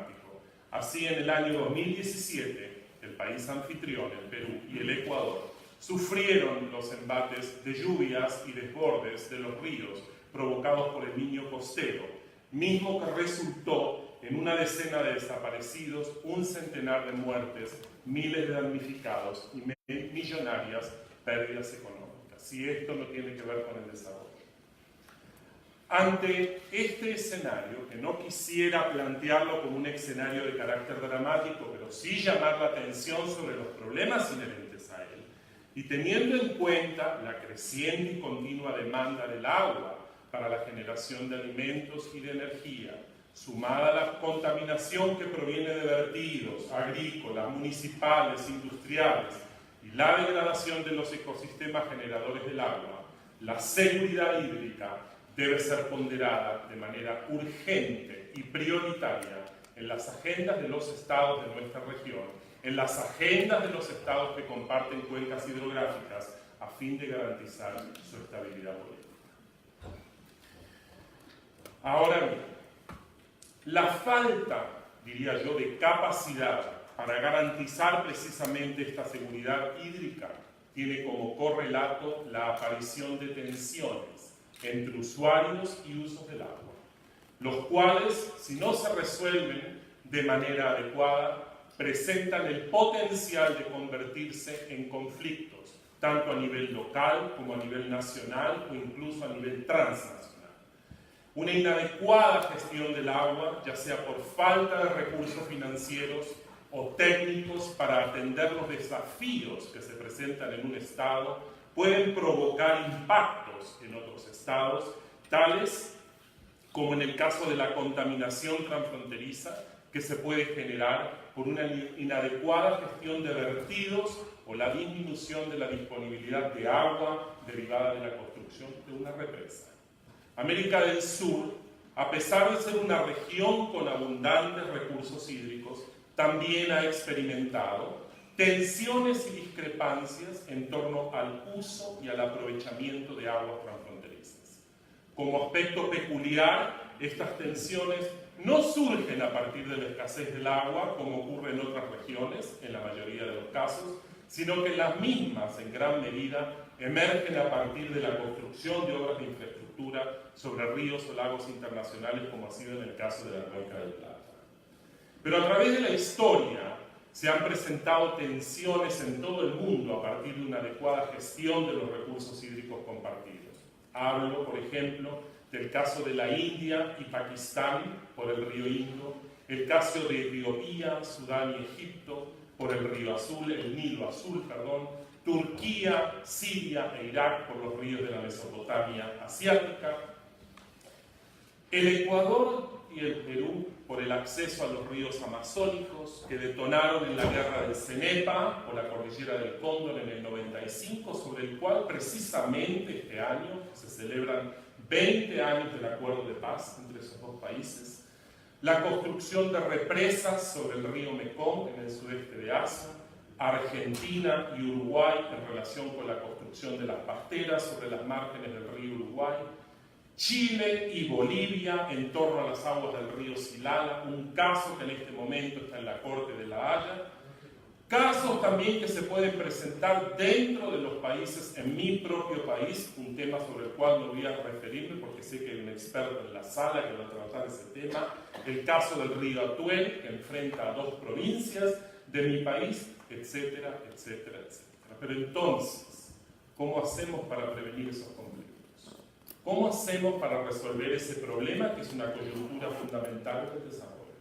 climático. Así, en el año 2017, el país anfitrión, el Perú y el Ecuador, sufrieron los embates de lluvias y desbordes de los ríos provocados por el Niño costero, mismo que resultó en una decena de desaparecidos, un centenar de muertes, miles de damnificados y millonarias pérdidas económicas. Y esto no tiene que ver con el desarrollo. Ante este escenario, que no quisiera plantearlo como un escenario de carácter dramático, pero sí llamar la atención sobre los problemas inherentes a él, y teniendo en cuenta la creciente y continua demanda del agua para la generación de alimentos y de energía, sumada a la contaminación que proviene de vertidos agrícolas, municipales, industriales, y la degradación de los ecosistemas generadores del agua, la seguridad hídrica debe ser ponderada de manera urgente y prioritaria en las agendas de los estados de nuestra región, en las agendas de los estados que comparten cuencas hidrográficas, a fin de garantizar su estabilidad política. Ahora bien, la falta, diría yo, de capacidad para garantizar precisamente esta seguridad hídrica tiene como correlato la aparición de tensiones entre usuarios y usos del agua, los cuales, si no se resuelven de manera adecuada, presentan el potencial de convertirse en conflictos, tanto a nivel local como a nivel nacional o incluso a nivel transnacional. Una inadecuada gestión del agua, ya sea por falta de recursos financieros o técnicos para atender los desafíos que se presentan en un estado, pueden provocar impactos en otros estados, tales como en el caso de la contaminación transfronteriza que se puede generar por una inadecuada gestión de vertidos o la disminución de la disponibilidad de agua derivada de la construcción de una represa. América del Sur, a pesar de ser una región con abundantes recursos hídricos, también ha experimentado tensiones y discrepancias en torno al uso y al aprovechamiento de aguas transfronterizas. Como aspecto peculiar, estas tensiones no surgen a partir de la escasez del agua, como ocurre en otras regiones, en la mayoría de los casos, sino que las mismas, en gran medida, emergen a partir de la construcción de obras de infraestructura sobre ríos o lagos internacionales, como ha sido en el caso de la Cuenca del Plata. Pero a través de la historia se han presentado tensiones en todo el mundo a partir de una adecuada gestión de los recursos hídricos compartidos. Hablo, por ejemplo, del caso de la India y Pakistán por el río Indo, el caso de Etiopía, Sudán y Egipto por el río Azul, el Nilo Azul, Turquía, Siria e Irak por los ríos de la Mesopotamia asiática, el Ecuador y el Perú por el acceso a los ríos amazónicos que detonaron en la guerra del Cenepa o la cordillera del Cóndor en el 95, sobre el cual precisamente este año se celebran 20 años del acuerdo de paz entre esos dos países, la construcción de represas sobre el río Mekong en el sudeste de Asia, Argentina y Uruguay en relación con la construcción de las pasteras sobre las márgenes del río Uruguay, Chile y Bolivia en torno a las aguas del río Silala, un caso que en este momento está en la Corte de La Haya, casos también que se pueden presentar dentro de los países, en mi propio país, un tema sobre el cual no voy a referirme porque sé que hay un experto en la sala que va a tratar ese tema, el caso del río Atuel, que enfrenta a dos provincias de mi país, etcétera, etcétera, etcétera. Pero entonces, ¿cómo hacemos para prevenir esos conflictos? ¿Cómo hacemos para resolver ese problema que es una coyuntura fundamental del desarrollo?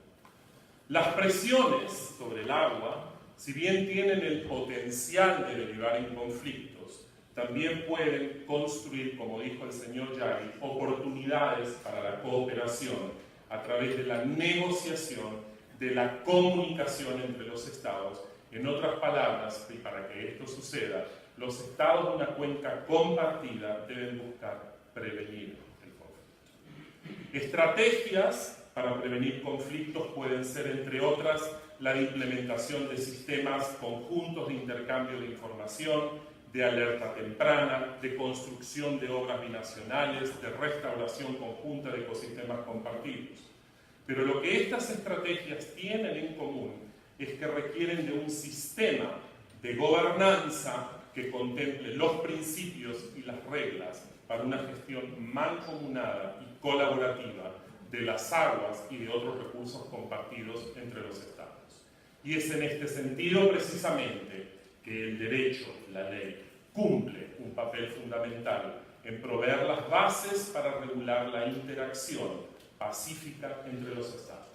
Las presiones sobre el agua, si bien tienen el potencial de derivar en conflictos, también pueden construir, como dijo el señor Yagui, oportunidades para la cooperación a través de la negociación, de la comunicación entre los estados. En otras palabras, y para que esto suceda, los estados de una cuenca compartida deben buscar prevenir el conflicto. Estrategias para prevenir conflictos pueden ser, entre otras, la implementación de sistemas conjuntos de intercambio de información, de alerta temprana, de construcción de obras binacionales, de restauración conjunta de ecosistemas compartidos. Pero lo que estas estrategias tienen en común es que requieren de un sistema de gobernanza que contemple los principios y las reglas para una gestión mancomunada y colaborativa de las aguas y de otros recursos compartidos entre los estados. Y es en este sentido precisamente que el derecho, la ley, cumple un papel fundamental en proveer las bases para regular la interacción pacífica entre los estados.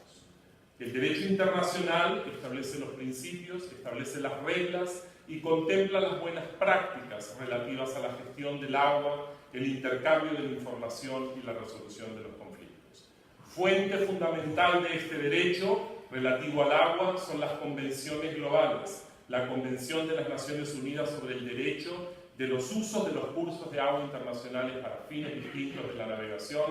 El derecho internacional establece los principios, establece las reglas y contempla las buenas prácticas relativas a la gestión del agua, el intercambio de la información y la resolución de los conflictos. Fuente fundamental de este derecho relativo al agua son las convenciones globales, la Convención de las Naciones Unidas sobre el Derecho de los Usos de los Cursos de Agua Internacionales para fines distintos de la navegación,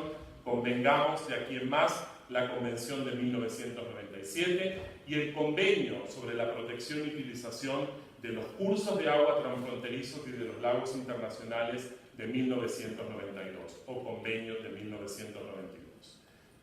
convengamos de aquí en más la Convención de 1997 y el Convenio sobre la Protección y Utilización de los Cursos de Agua Transfronterizos y de los Lagos Internacionales de 1992 o Convenio de 1992.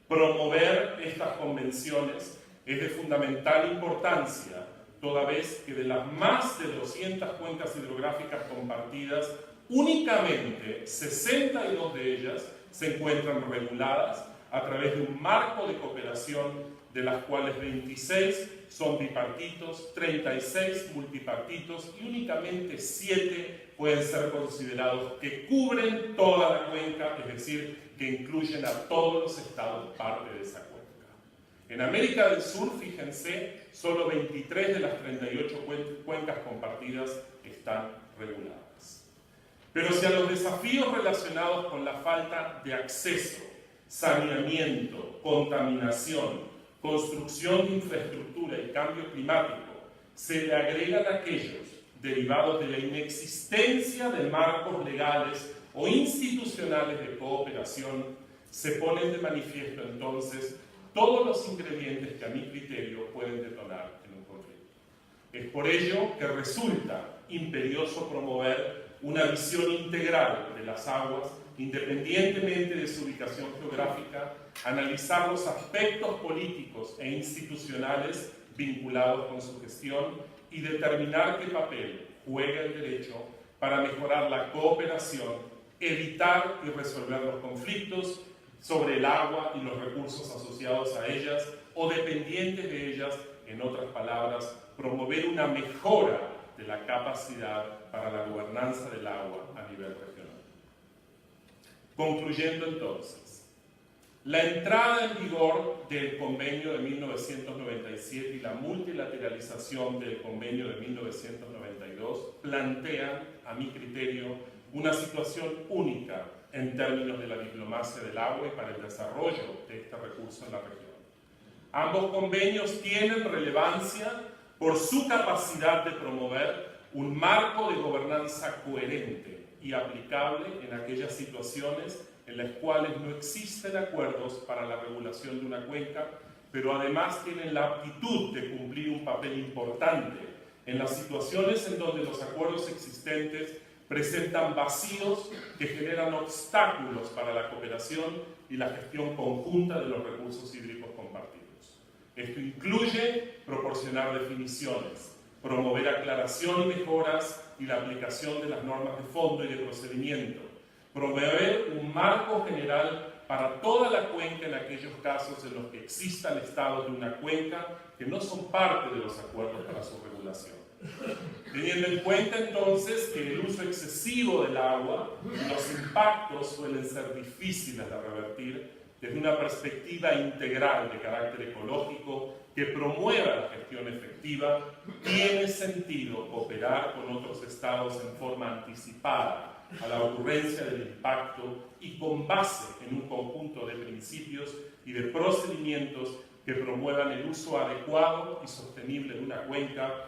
Promover estas convenciones es de fundamental importancia, toda vez que de las más de 200 cuencas hidrográficas compartidas, únicamente 62 de ellas se encuentran reguladas a través de un marco de cooperación, de las cuales 26 son bipartitos, 36 multipartitos y únicamente 7 pueden ser considerados que cubren toda la cuenca, es decir, que incluyen a todos los estados parte de esa cuenca. En América del Sur, fíjense, solo 23 de las 38 cuencas compartidas están reguladas. Pero si a los desafíos relacionados con la falta de acceso, saneamiento, contaminación, construcción de infraestructura y cambio climático se le agregan aquellos derivados de la inexistencia de marcos legales o institucionales de cooperación, se ponen de manifiesto entonces todos los ingredientes que a mi criterio pueden detonar en un conflicto. Es por ello que resulta imperioso promover una visión integral de las aguas, independientemente de su ubicación geográfica, analizar los aspectos políticos e institucionales vinculados con su gestión y determinar qué papel juega el derecho para mejorar la cooperación, evitar y resolver los conflictos sobre el agua y los recursos asociados a ellas o dependientes de ellas, en otras palabras, promover una mejora de la capacidad para la gobernanza del agua a nivel regional. Concluyendo entonces, la entrada en vigor del Convenio de 1997 y la multilateralización del Convenio de 1992 plantean, a mi criterio, una situación única en términos de la diplomacia del agua y para el desarrollo de este recurso en la región. Ambos convenios tienen relevancia por su capacidad de promover un marco de gobernanza coherente y aplicable en aquellas situaciones en las cuales no existen acuerdos para la regulación de una cuenca, pero además tienen la aptitud de cumplir un papel importante en las situaciones en donde los acuerdos existentes presentan vacíos que generan obstáculos para la cooperación y la gestión conjunta de los recursos hídricos compartidos. Esto incluye proporcionar definiciones, promover aclaración y mejoras y la aplicación de las normas de fondo y de procedimiento, promover un marco general para toda la cuenca en aquellos casos en los que existan estados de una cuenca que no son parte de los acuerdos para su regulación. Teniendo en cuenta entonces que el uso excesivo del agua y los impactos suelen ser difíciles de revertir desde una perspectiva integral de carácter ecológico que promueva la gestión efectiva, tiene sentido cooperar con otros estados en forma anticipada a la ocurrencia del impacto y con base en un conjunto de principios y de procedimientos que promuevan el uso adecuado y sostenible de una cuenca,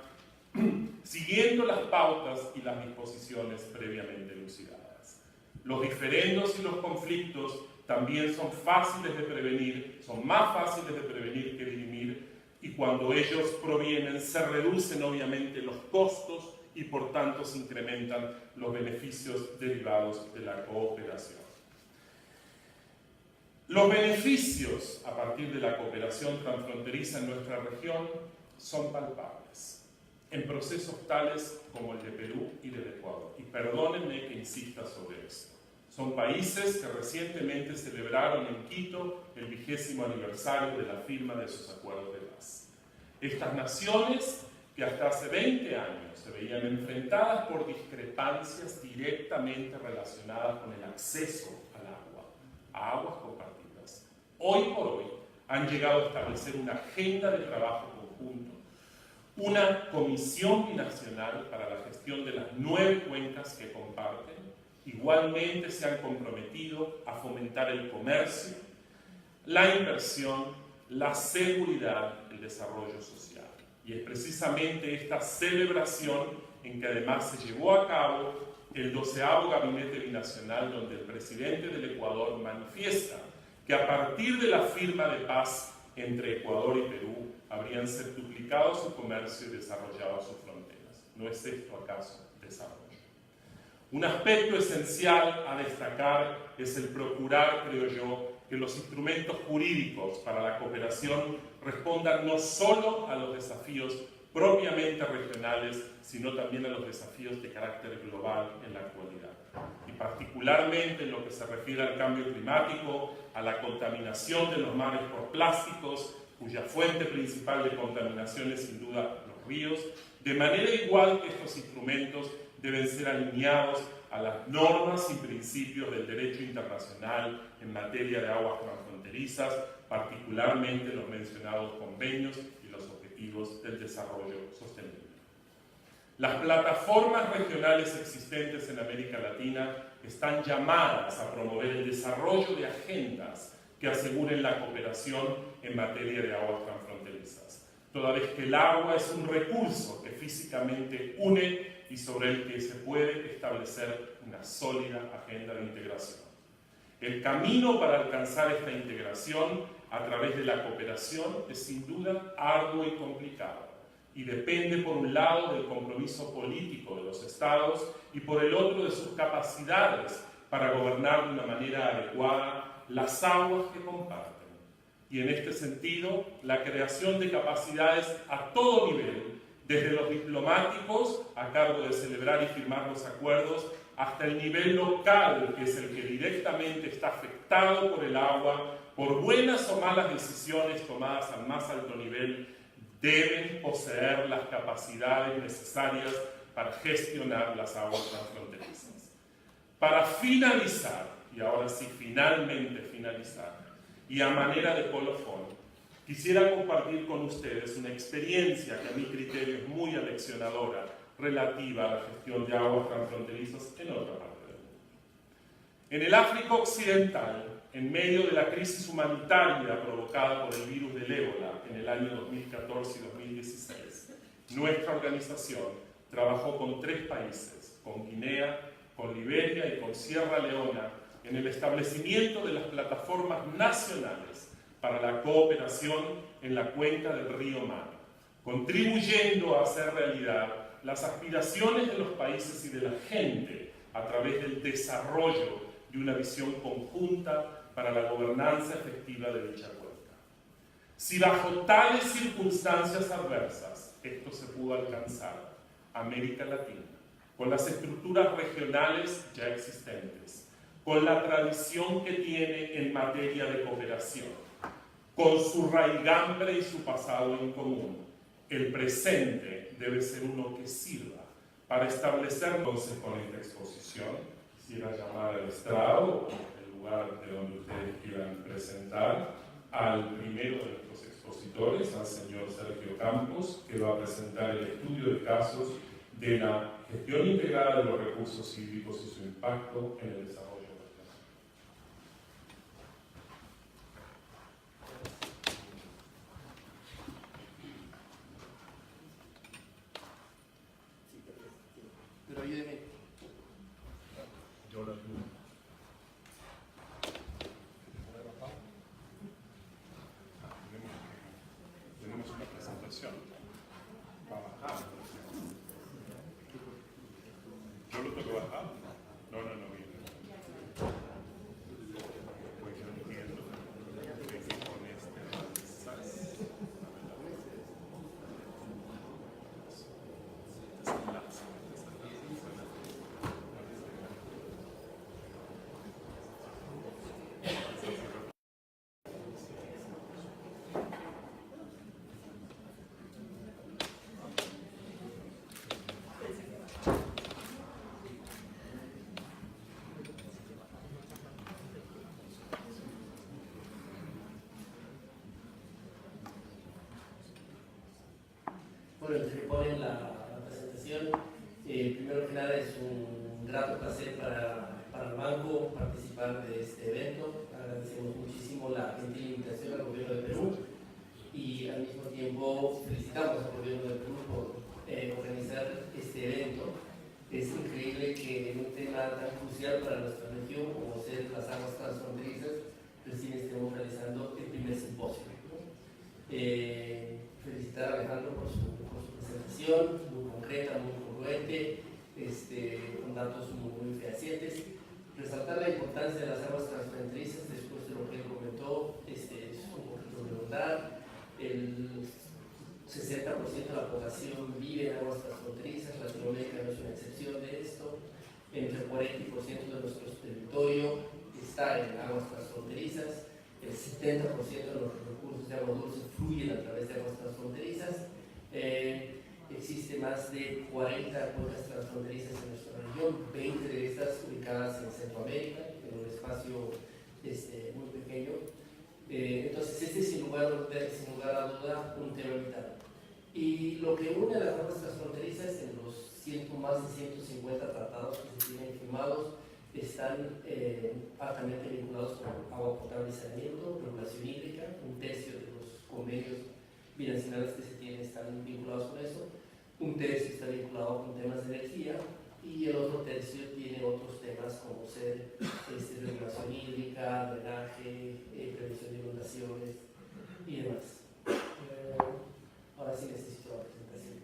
siguiendo las pautas y las disposiciones previamente elucidadas. Los diferendos y los conflictos también son fáciles de prevenir, son más fáciles de prevenir que dirimir, y cuando ellos provienen se reducen obviamente los costos y por tanto se incrementan los beneficios derivados de la cooperación. Los beneficios a partir de la cooperación transfronteriza en nuestra región son palpables, en procesos tales como el de Perú y del Ecuador. Y perdónenme que insista sobre esto. Son países que recientemente celebraron en Quito el 20º aniversario de la firma de sus acuerdos de paz. Estas naciones, que hasta hace 20 años se veían enfrentadas por discrepancias directamente relacionadas con el acceso al agua, a aguas compartidas, hoy por hoy han llegado a establecer una agenda de trabajo conjunto, una comisión binacional para la gestión de las 9 cuencas que comparten. Igualmente se han comprometido a fomentar el comercio, la inversión, la seguridad, el desarrollo social. Y es precisamente esta celebración en que además se llevó a cabo el 12º Gabinete Binacional, donde el presidente del Ecuador manifiesta que a partir de la firma de paz entre Ecuador y Perú habrían septuplicado su comercio y desarrollado sus fronteras. ¿No es esto acaso desarrollo? Un aspecto esencial a destacar es el procurar, creo yo, que los instrumentos jurídicos para la cooperación respondan no solo a los desafíos propiamente regionales, sino también a los desafíos de carácter global en la actualidad. Y particularmente en lo que se refiere al cambio climático, a la contaminación de los mares por plásticos, cuya fuente principal de contaminación es sin duda los ríos, de manera igual que estos instrumentos deben ser alineados a las normas y principios del derecho internacional en materia de aguas transfronterizas, particularmente los mencionados convenios y los objetivos del desarrollo sostenible. Las plataformas regionales existentes en América Latina están llamadas a promover el desarrollo de agendas que aseguren la cooperación en materia de aguas transfronterizas, toda vez que el agua es un recurso que físicamente une y sobre el que se puede establecer una sólida agenda de integración. El camino para alcanzar esta integración a través de la cooperación es sin duda arduo y complicado, y depende por un lado del compromiso político de los estados y por el otro de sus capacidades para gobernar de una manera adecuada las aguas que comparten. Y en este sentido, la creación de capacidades a todo nivel, desde los diplomáticos a cargo de celebrar y firmar los acuerdos, hasta el nivel local, que es el que directamente está afectado por el agua, por buenas o malas decisiones tomadas al más alto nivel, deben poseer las capacidades necesarias para gestionar las aguas transfronterizas. Para finalizar, y ahora sí, finalmente finalizar, y a manera de colofón, quisiera compartir con ustedes una experiencia que a mi criterio es muy aleccionadora relativa a la gestión de aguas transfronterizas en otra parte del mundo. En el África Occidental, en medio de la crisis humanitaria provocada por el virus del ébola en el año 2014 y 2016, nuestra organización trabajó con 3 países, con Guinea, con Liberia y con Sierra Leona, en el establecimiento de las plataformas nacionales para la cooperación en la cuenca del río Mano, contribuyendo a hacer realidad las aspiraciones de los países y de la gente a través del desarrollo de una visión conjunta para la gobernanza efectiva de dicha cuenca. Si bajo tales circunstancias adversas esto se pudo alcanzar, América Latina, con las estructuras regionales ya existentes, con la tradición que tiene en materia de cooperación, con su raigambre y su pasado en común, el presente debe ser uno que sirva para establecer, entonces, con esta exposición, quisiera llamar al estrado, el lugar de donde ustedes quieran presentar, al primero de nuestros expositores, al señor Sergio Campos, que va a presentar el estudio de casos de la gestión integrada de los recursos hídricos y su impacto en el desarrollo. Pero ayúdeme. Yo lo ayudo. Tenemos una presentación. Va a bajar. ¿Yo lo tengo que bajar? No, bien. Pues yo entiendo. Bueno, ponen la presentación. Primero que nada es un grato placer para el banco participar de este evento. Agradecemos muchísimo la gentil invitación al gobierno de Perú y al mismo tiempo felicitamos al gobierno de Perú por organizar este evento. Es increíble que en un tema tan crucial para nuestra región como ser las aguas transfronterizas recién estemos realizando el primer simposio, ¿no? Felicitar a Alejandro por su presentación, muy concreta, muy congruente, con datos muy fehacientes. Resaltar la importancia de las aguas transfronterizas después de lo que él comentó, es un poquito redundar. El 60% de la población vive en aguas transfronterizas, Latinoamérica no es una excepción de esto. Entre 40% de nuestro territorio está en aguas transfronterizas. El 70% de los recursos de agua dulce fluyen a través de aguas transfronterizas. Existe más de 40 cuencas transfronterizas en nuestra región, 20 de estas ubicadas en Centroamérica, en un espacio muy pequeño. Entonces, este es sin lugar a duda un tema vital. Y lo que une a las aguas transfronterizas en los más de 150 tratados que se tienen firmados están altamente vinculados con agua potable y saneamiento, regulación hídrica. Un tercio de los convenios binacionales que se tienen están vinculados con eso. Un tercio está vinculado con temas de energía y el otro tercio tiene otros temas como ser regulación hídrica, drenaje, prevención de inundaciones y demás. Ahora sí necesito la presentación.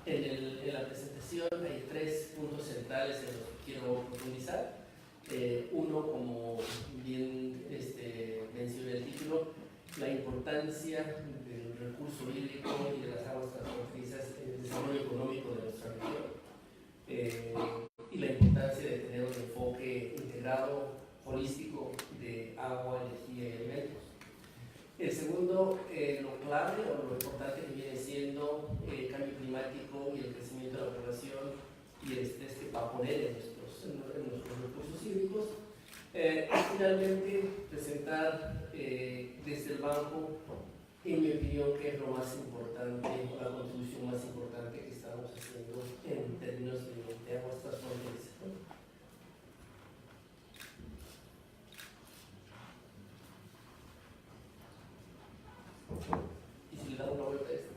En la presentación hay 3 puntos centrales en los que quiero profundizar. Uno, como bien menciona el título, la importancia del recurso hídrico y de las aguas transfronterizas en el desarrollo económico de nuestra región, y la importancia de tener un enfoque integrado, holístico, de agua, energía y alimentos. El segundo, lo clave o lo importante que viene siendo el cambio climático y el crecimiento de la población y el estrés que va a poner en nuestros recursos hídricos. Y finalmente, presentar desde el banco, en mi opinión, que es lo más importante, o la contribución más importante que estamos haciendo en términos de aguas transfronterizas, ¿no? Y si le damos una vuelta a esto.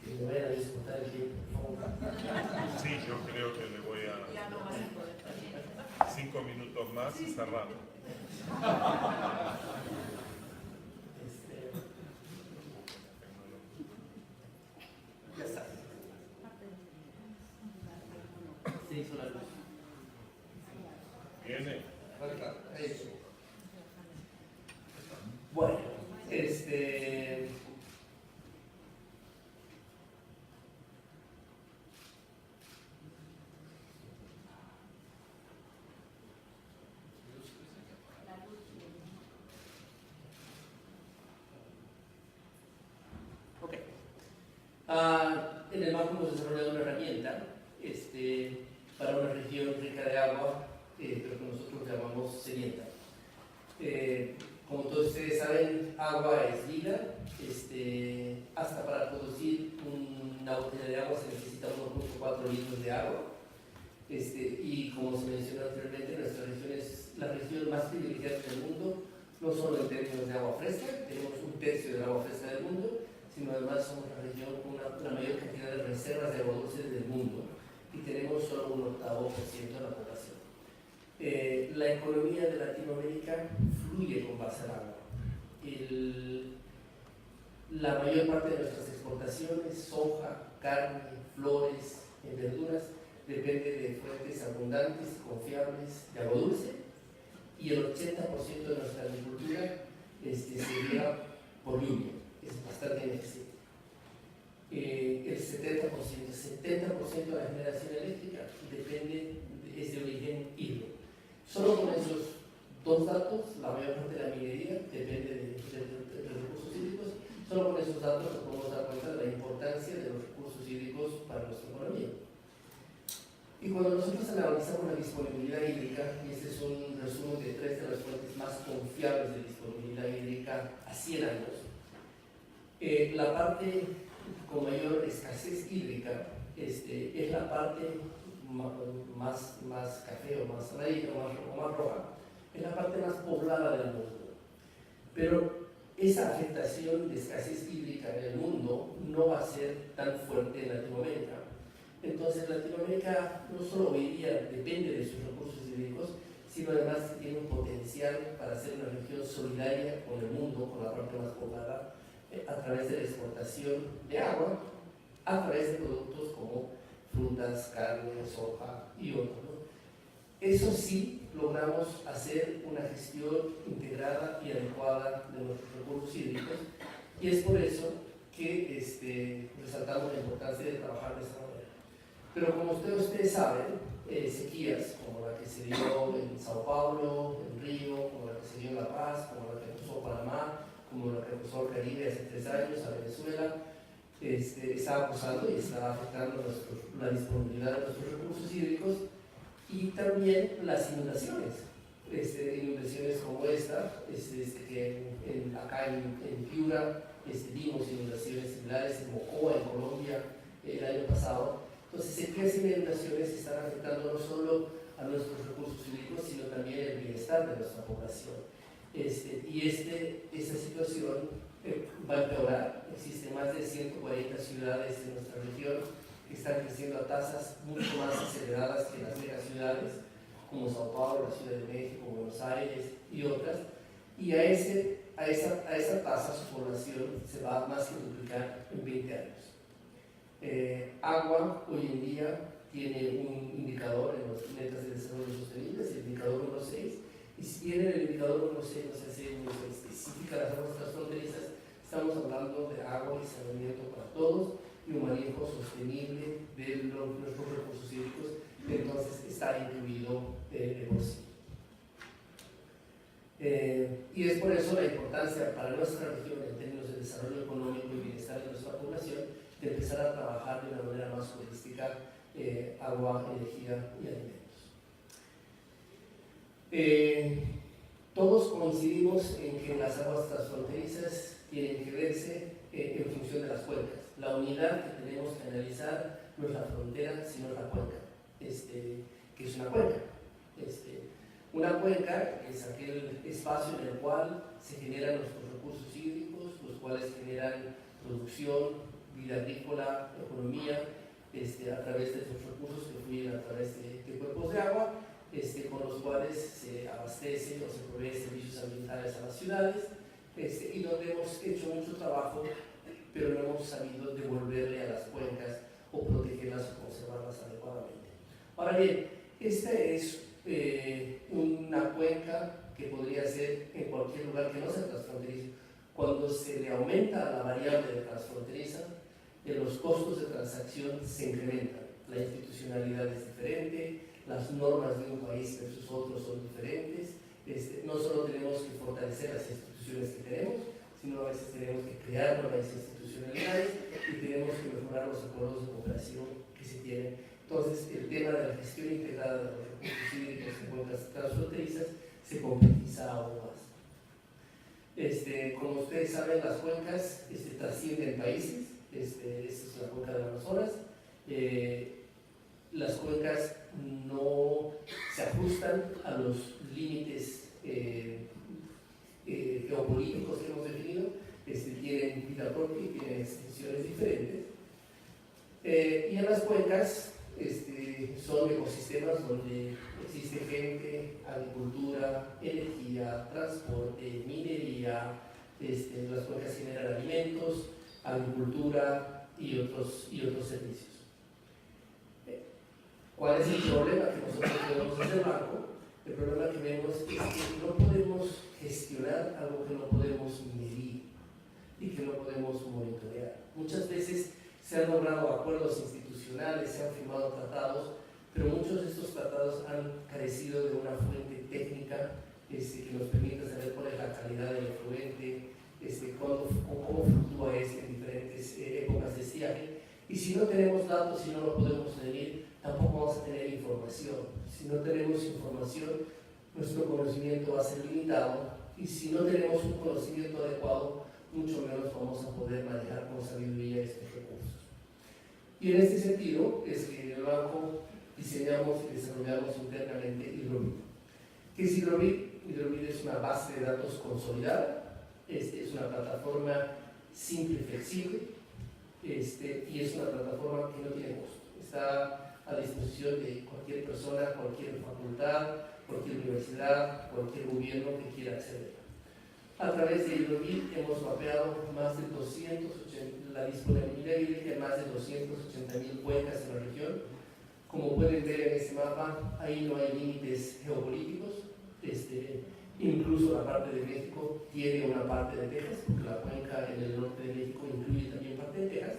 Que me vayan a disfrutar el tiempo, por favor. Sí, yo creo que le voy a 5 minutos más y cerramos. Ya está. Se hizo la luz. ¿Viene? Bueno, ok. En el banco hemos desarrollado una herramienta para una región rica de agua, pero que nosotros llamamos sedienta. Como todos ustedes saben, agua es vida. Hasta para producir una botella de agua se necesita 1.4 litros de agua. Y como se mencionó anteriormente, nuestra región es la región más privilegiada del mundo, no solo en términos de agua fresca, tenemos un tercio del agua fresca del mundo, sino además somos la región con la mayor cantidad de reservas de agua dulce del mundo y tenemos solo un 8% de la población. La economía de Latinoamérica fluye con base al agua. La mayor parte de nuestras exportaciones, soja, carne, flores, verduras, depende de fuentes abundantes y confiables de agua dulce, y el 80% de nuestra agricultura se riega por lluvia, es bastante ineficiente. El 70% de la generación eléctrica es de origen hídrico. Solo con esos dos datos, la mayor parte de la minería depende de recursos hídricos. Solo con esos datos nos podemos dar cuenta de la importancia de los recursos hídricos para nuestra economía. Y cuando nosotros analizamos la disponibilidad hídrica, y este es un resumen de 3 de las fuentes más confiables de disponibilidad hídrica a 100 años, la parte con mayor escasez hídrica es la parte más café o más amarilla o más roja, es la parte más poblada del mundo. Pero esa afectación de escasez hídrica en el mundo no va a ser tan fuerte en Latinoamérica. Entonces Latinoamérica no solo hoy día depende de sus recursos hídricos, sino además tiene un potencial para ser una región solidaria con el mundo, con la parte más poblada, a través de la exportación de agua, a través de productos como frutas, carne, soja y otros, ¿no? Eso sí, logramos hacer una gestión integrada y adecuada de nuestros recursos hídricos, y es por eso que resaltamos la importancia de trabajar de esta manera. Pero como ustedes saben, sequías como la que se dio en Sao Paulo, en Río, como la que se dio en La Paz, como la que cruzó Panamá, como la que cruzó el Caribe hace 3 años a Venezuela, está acusando y está afectando la disponibilidad de nuestros recursos hídricos, y también las inundaciones. Inundaciones como esta, que acá en Piura vimos inundaciones similares, en Mocoa, en Colombia, el año pasado. Entonces, sequías y inundaciones están afectando no solo a nuestros recursos hídricos, sino también el bienestar de nuestra población. Esta situación va a empeorar. Existen más de 140 ciudades en nuestra región que están creciendo a tasas mucho más aceleradas que las megaciudades, como Sao Paulo, la Ciudad de México, Buenos Aires y otras. Y a esa tasa su población se va a más que duplicar en 20 años. Agua hoy en día tiene un indicador en los metas de desarrollo sostenible, es el indicador 1.6, y si bien en el indicador 1.6 no se hace muy específica las aguas transfronterizas, estamos hablando de agua y saneamiento para todos y un manejo sostenible de nuestros recursos hídricos, entonces está incluido el bolsillo. Y es por eso la importancia para nuestra región en términos de desarrollo económico y bienestar de nuestra población de empezar a trabajar de una manera más holística agua, energía y alimentos. Todos coincidimos en que las aguas transfronterizas tienen que verse en función de las cuencas. La unidad que tenemos que analizar no es la frontera, sino la cuenca, que es una cuenca. Una cuenca es aquel espacio en el cual se generan nuestros recursos hídricos, los cuales generan producción, vida agrícola, economía, a través de estos recursos que fluyen a través de cuerpos de agua, con los cuales se abastece o se provee servicios ambientales a las ciudades, y donde hemos hecho mucho trabajo, pero no hemos sabido devolverle a las cuencas o protegerlas o conservarlas adecuadamente. Ahora bien, esta es una cuenca que podría ser en cualquier lugar que no sea transfronterizo. Cuando se le aumenta la variable de transfronteriza, los costos de transacción se incrementan. La institucionalidad es diferente, las normas de un país versus otros son diferentes. No solo tenemos que fortalecer las instituciones que tenemos, sino a veces tenemos que crear nuevas institucionalidades y tenemos que mejorar los acuerdos de cooperación que se tienen. Entonces, el tema de la gestión integrada de los recursos hídricos en cuencas transfronterizas se complejiza aún más. Como ustedes saben, las cuencas trascienden países. Esta es la cuenca del Amazonas. Las cuencas no se ajustan a los límites geopolíticos que hemos definido, tienen vida propia y tienen extensiones diferentes. Y en las cuencas son ecosistemas donde existe gente, agricultura, energía, transporte, minería. Las cuencas generan alimentos, agricultura y otros servicios. ¿Cuál es el problema que nosotros vemos desde el banco? El problema que vemos es que no podemos gestionar algo que no podemos medir y que no podemos monitorear. Muchas veces Se han logrado acuerdos institucionales, se han firmado tratados, pero muchos de estos tratados han carecido de una fuente técnica que nos permita saber cuál es la calidad del efluente, cómo fluctúa en diferentes épocas de estiaje. Y si no tenemos datos, si no lo podemos medir, tampoco vamos a tener información. Si no tenemos información, nuestro conocimiento va a ser limitado, y si no tenemos un conocimiento adecuado, mucho menos vamos a poder manejar con sabiduría estos recursos. Y en este sentido es que en el banco diseñamos y desarrollamos internamente Hidrovit. ¿Qué es Hidrovit? Hidrovit es una base de datos consolidada, es una plataforma simple y flexible, y es una plataforma que no tiene costo. Está a disposición de cualquier persona, cualquier facultad, cualquier universidad, cualquier gobierno que quiera acceder. A través de Hidrovit hemos mapeado más de 280, la disponibilidad hídrica de más de 280.000 cuencas en la región. Como pueden ver en este mapa, ahí no hay límites geopolíticos. Incluso la parte de México tiene una parte de Texas, porque la cuenca en el norte de México incluye también parte de Texas.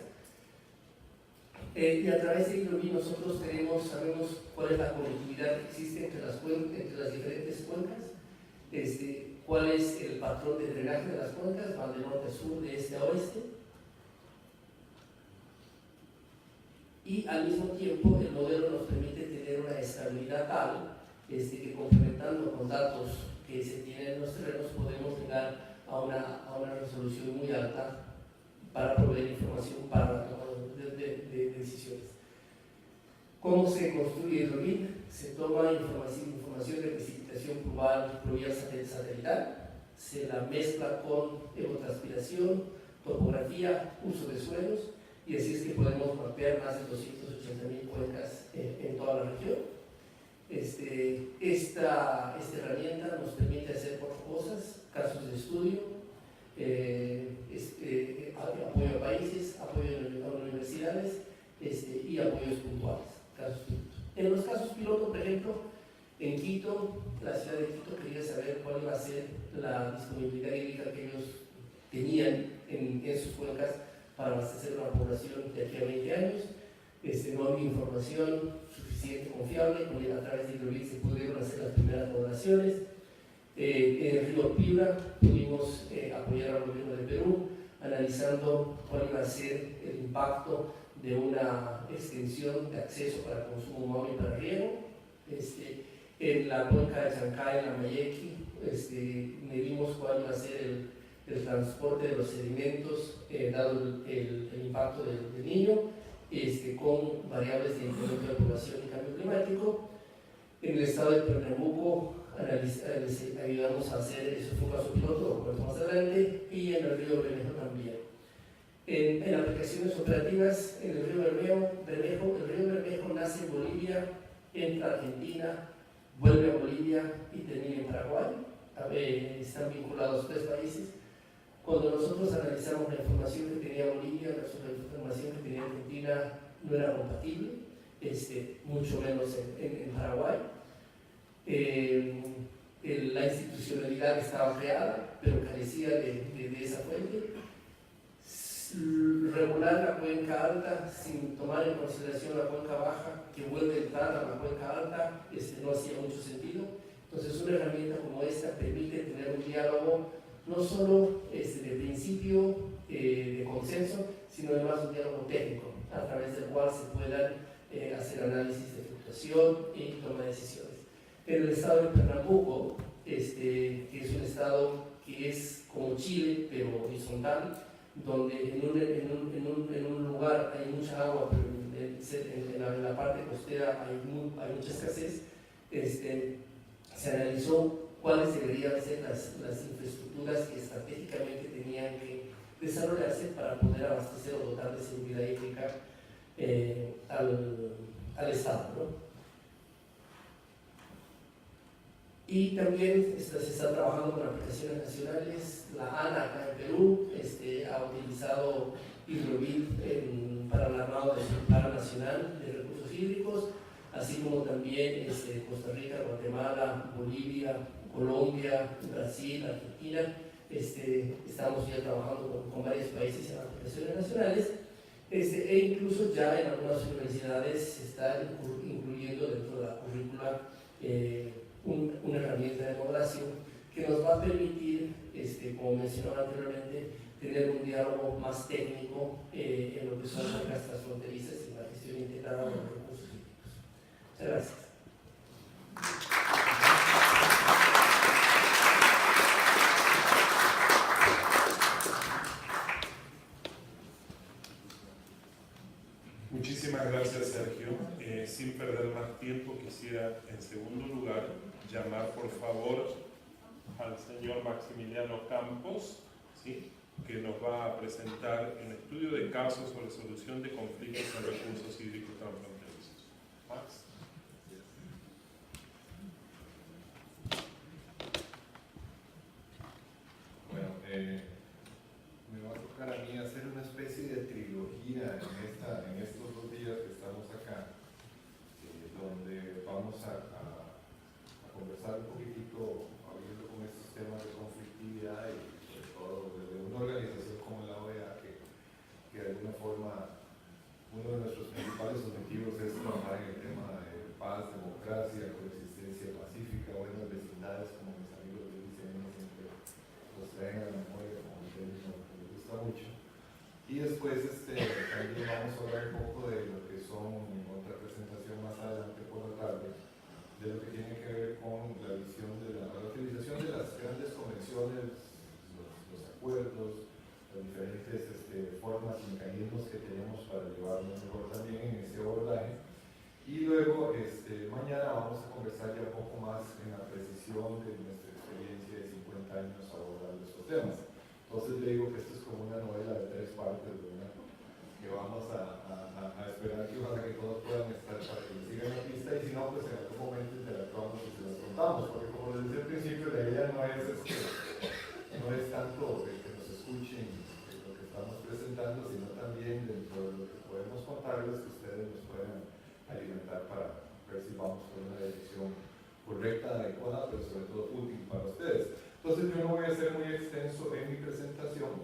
Y a través de Hidrovit nosotros sabemos cuál es la conectividad que existe entre las diferentes cuencas, cuál es el patrón de drenaje de las cuencas, van de norte a sur, de este a oeste. Y al mismo tiempo el modelo nos permite tener una estabilidad tal que complementando con datos que se tienen en los terrenos podemos llegar a una resolución muy alta para proveer información para la toma de decisiones. ¿Cómo se construye Hidrovit? Se toma información de precipitación pluvial satelital, se la mezcla con evapotranspiración, topografía, uso de suelos, y así es que podemos mapear más de 280.000 cuencas en toda la región. Esta herramienta nos permite hacer cuatro cosas: casos de estudio, apoyo a países, apoyo a universidades y apoyos puntuales. En los casos piloto, por ejemplo, en Quito, la ciudad de Quito quería saber cuál iba a ser la disponibilidad hídrica que ellos tenían en sus cuencas para abastecer una población de aquí a 20 años. No había información suficiente, confiable, a través de Hidrovit se pudieron hacer las primeras modelaciones. En el río Piura pudimos apoyar al gobierno de Perú, analizando cuál iba a ser el impacto de una extensión de acceso para consumo humano y para riego. En la cuenca de Chancay, en la Mayequi, medimos cuál iba a ser el transporte de los sedimentos, dado el impacto del Niño, con variables de incremento de población y cambio climático. En el estado de Pernambuco ayudamos a hacer, eso fue un caso piloto, lo más adelante, y en el río Bermejo también. En aplicaciones operativas, en el río Bermejo, el río Bermejo nace en Bolivia, entra a Argentina, vuelve a Bolivia y termina en Paraguay. Están vinculados tres países. Cuando nosotros analizamos la información que tenía Bolivia versus la información que tenía Argentina, no era compatible, mucho menos en Paraguay. La institucionalidad estaba creada, pero carecía de esa fuente. Regular la cuenca alta sin tomar en consideración la cuenca baja, que vuelve a entrar a la cuenca alta, no hacía mucho sentido. Entonces, una herramienta como esta permite tener un diálogo no solo de principio de consenso, sino además un diálogo técnico, a través del cual se puedan hacer análisis de fluctuación y toma de decisiones. En el estado de Pernambuco, que es un estado que es como Chile, pero horizontal, donde en un lugar hay mucha agua, pero en la parte costera hay mucha escasez, se analizó cuáles deberían ser las infraestructuras que estratégicamente tenían que desarrollarse para poder abastecer o dotar de seguridad hídrica al Estado, ¿no? Y también se está trabajando con aplicaciones nacionales. La ANA acá en Perú ha utilizado Hidrovit para el armado del Plan Nacional de Recursos Hídricos, así como también Costa Rica, Guatemala, Bolivia, Colombia, Brasil, Argentina. Estamos ya trabajando con varios países en aplicaciones nacionales. E incluso ya en algunas universidades se está incluyendo dentro de la currícula una herramienta de moderación que nos va a permitir, como mencionaba anteriormente, tener un diálogo más técnico en lo que son las transfronterizas y la gestión integrada de los recursos hídricos. Muchas gracias. Muchísimas gracias, Sergio. Sin perder más tiempo, quisiera en segundo lugar llamar por favor al señor Maximiliano Campos, ¿sí?, que nos va a presentar un estudio de casos sobre solución de conflictos en recursos hídricos transfronterizos. Max. Bueno, me va a tocar a mí hacer una especie de trilogía en estos 2 días que estamos acá, donde vamos a conversar un poquitito, abriendo con estos temas de conflictividad y sobre todo desde una organización como la OEA, que de alguna forma uno de nuestros principales objetivos es trabajar en el tema de paz, democracia, coexistencia pacífica, buenas vecindades, como mis amigos de diseño siempre los traen a la memoria como un término que me gusta mucho. Y después también vamos a hablar un poco de lo que son, en otra presentación más adelante por la tarde, de lo que tiene que ver con la visión de la utilización de las grandes convenciones, los acuerdos, las diferentes formas y mecanismos que tenemos para llevarnos mejor también en ese abordaje. Y luego, mañana vamos a conversar ya un poco más en la precisión de nuestra experiencia de 50 años abordando estos temas. Entonces le digo que esto es como una novela de 3 partes, ¿verdad?, que vamos a esperar que ojalá que todos puedan estar para que nos sigan la pista, y si no, pues en algún momento interactuamos y se las contamos, porque como les decía al principio, la idea no es tanto que nos escuchen lo que estamos presentando, sino también dentro de lo que podemos contarles, que ustedes nos puedan alimentar para ver si vamos con una decisión correcta, adecuada, pero sobre todo útil para ustedes. Entonces yo no voy a ser muy extenso en mi presentación,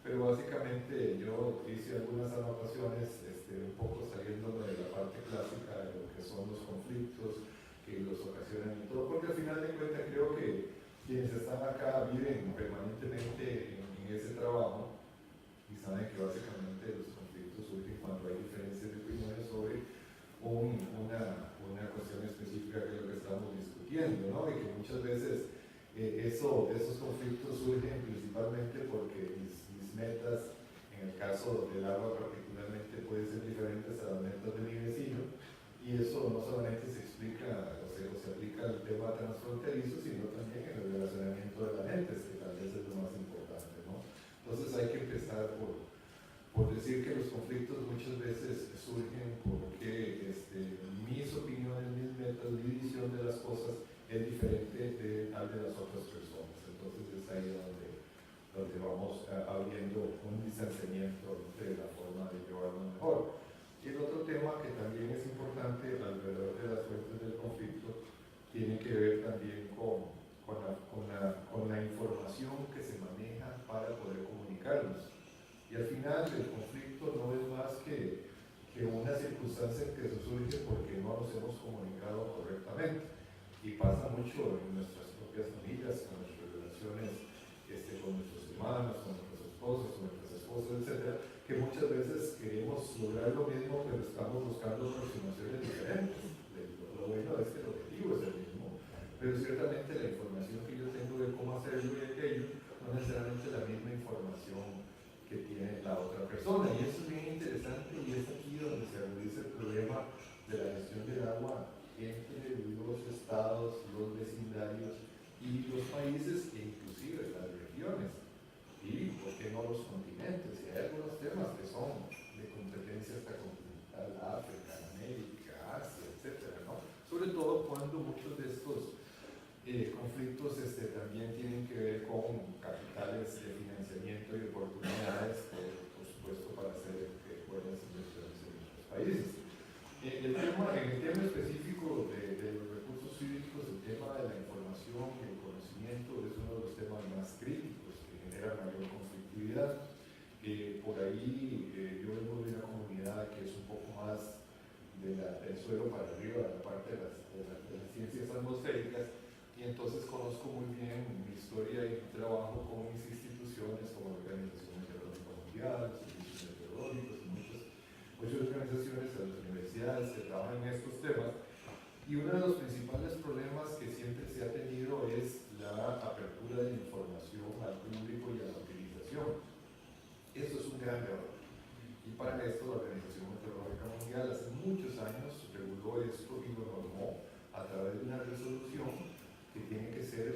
pero básicamente yo hice algunas anotaciones un poco saliéndome de la parte clásica de lo que son los conflictos que los ocasionan y todo, porque al final de cuentas creo que quienes están acá viven permanentemente en ese trabajo y saben que básicamente los conflictos surgen cuando hay diferencias de opiniones sobre una cuestión específica que es lo que estamos discutiendo, ¿no? Y que muchas veces esos conflictos surgen principalmente porque mis metas, en el caso del agua particularmente, pueden ser diferentes a las metas de mi vecino, y eso no solamente se explica o se aplica al tema transfronterizo, sino también en el relacionamiento de las gentes, que tal vez es lo más importante, ¿no? Entonces hay que empezar por decir que los conflictos muchas veces surgen porque mis opiniones, mis metas, mi visión de las cosas es diferente de tal de las otras personas. Entonces es ahí donde vamos abriendo un distanciamiento de la forma de llevarlo mejor. Y el otro tema que también es importante alrededor de las fuentes del conflicto tiene que ver también con la información que se maneja para poder comunicarnos. Y al final el conflicto no es más que una circunstancia que surge porque no nos hemos comunicado correctamente. Y pasa mucho en nuestras propias familias, con nuestras relaciones con nuestros hermanos, con nuestros esposos, con nuestras esposas, etc., que muchas veces queremos lograr lo mismo, pero estamos buscando aproximaciones diferentes. Lo bueno es que el objetivo es el mismo, pero ciertamente la información que yo tengo de cómo hacerlo y aquello no es necesariamente la misma información que tiene la otra persona. Y eso es bien interesante, y es aquí donde se agudiza el problema de la gestión del agua entre los estados, los vecindarios y los países, e inclusive las regiones, y por qué no los continentes. Y hay algunos temas que son de competencia hasta continental, África, América, Asia, etcétera, ¿no? Sobre todo cuando muchos de estos conflictos también tienen que ver con capitales de financiamiento y oportunidades, por supuesto, para hacer buenas inversiones en nuestros países. En el tema específico de los recursos hídricos, el tema de la información y el conocimiento es uno de los temas más críticos que genera mayor conflictividad. Por ahí yo vengo de una del suelo para arriba, de la parte de las ciencias atmosféricas, y entonces conozco muy bien mi historia y mi trabajo con mis instituciones como la Organización Meteorológica Mundial, los servicios meteorológicos y muchas organizaciones, a las universidades que trabajan en estos temas. Y uno de los principales problemas que siempre se ha tenido es la apertura de la información al público y a la utilización. Esto es un gran error. Y para esto la Organización Meteorológica Mundial hace muchos años reguló esto y lo normó a través de una resolución que tiene que ser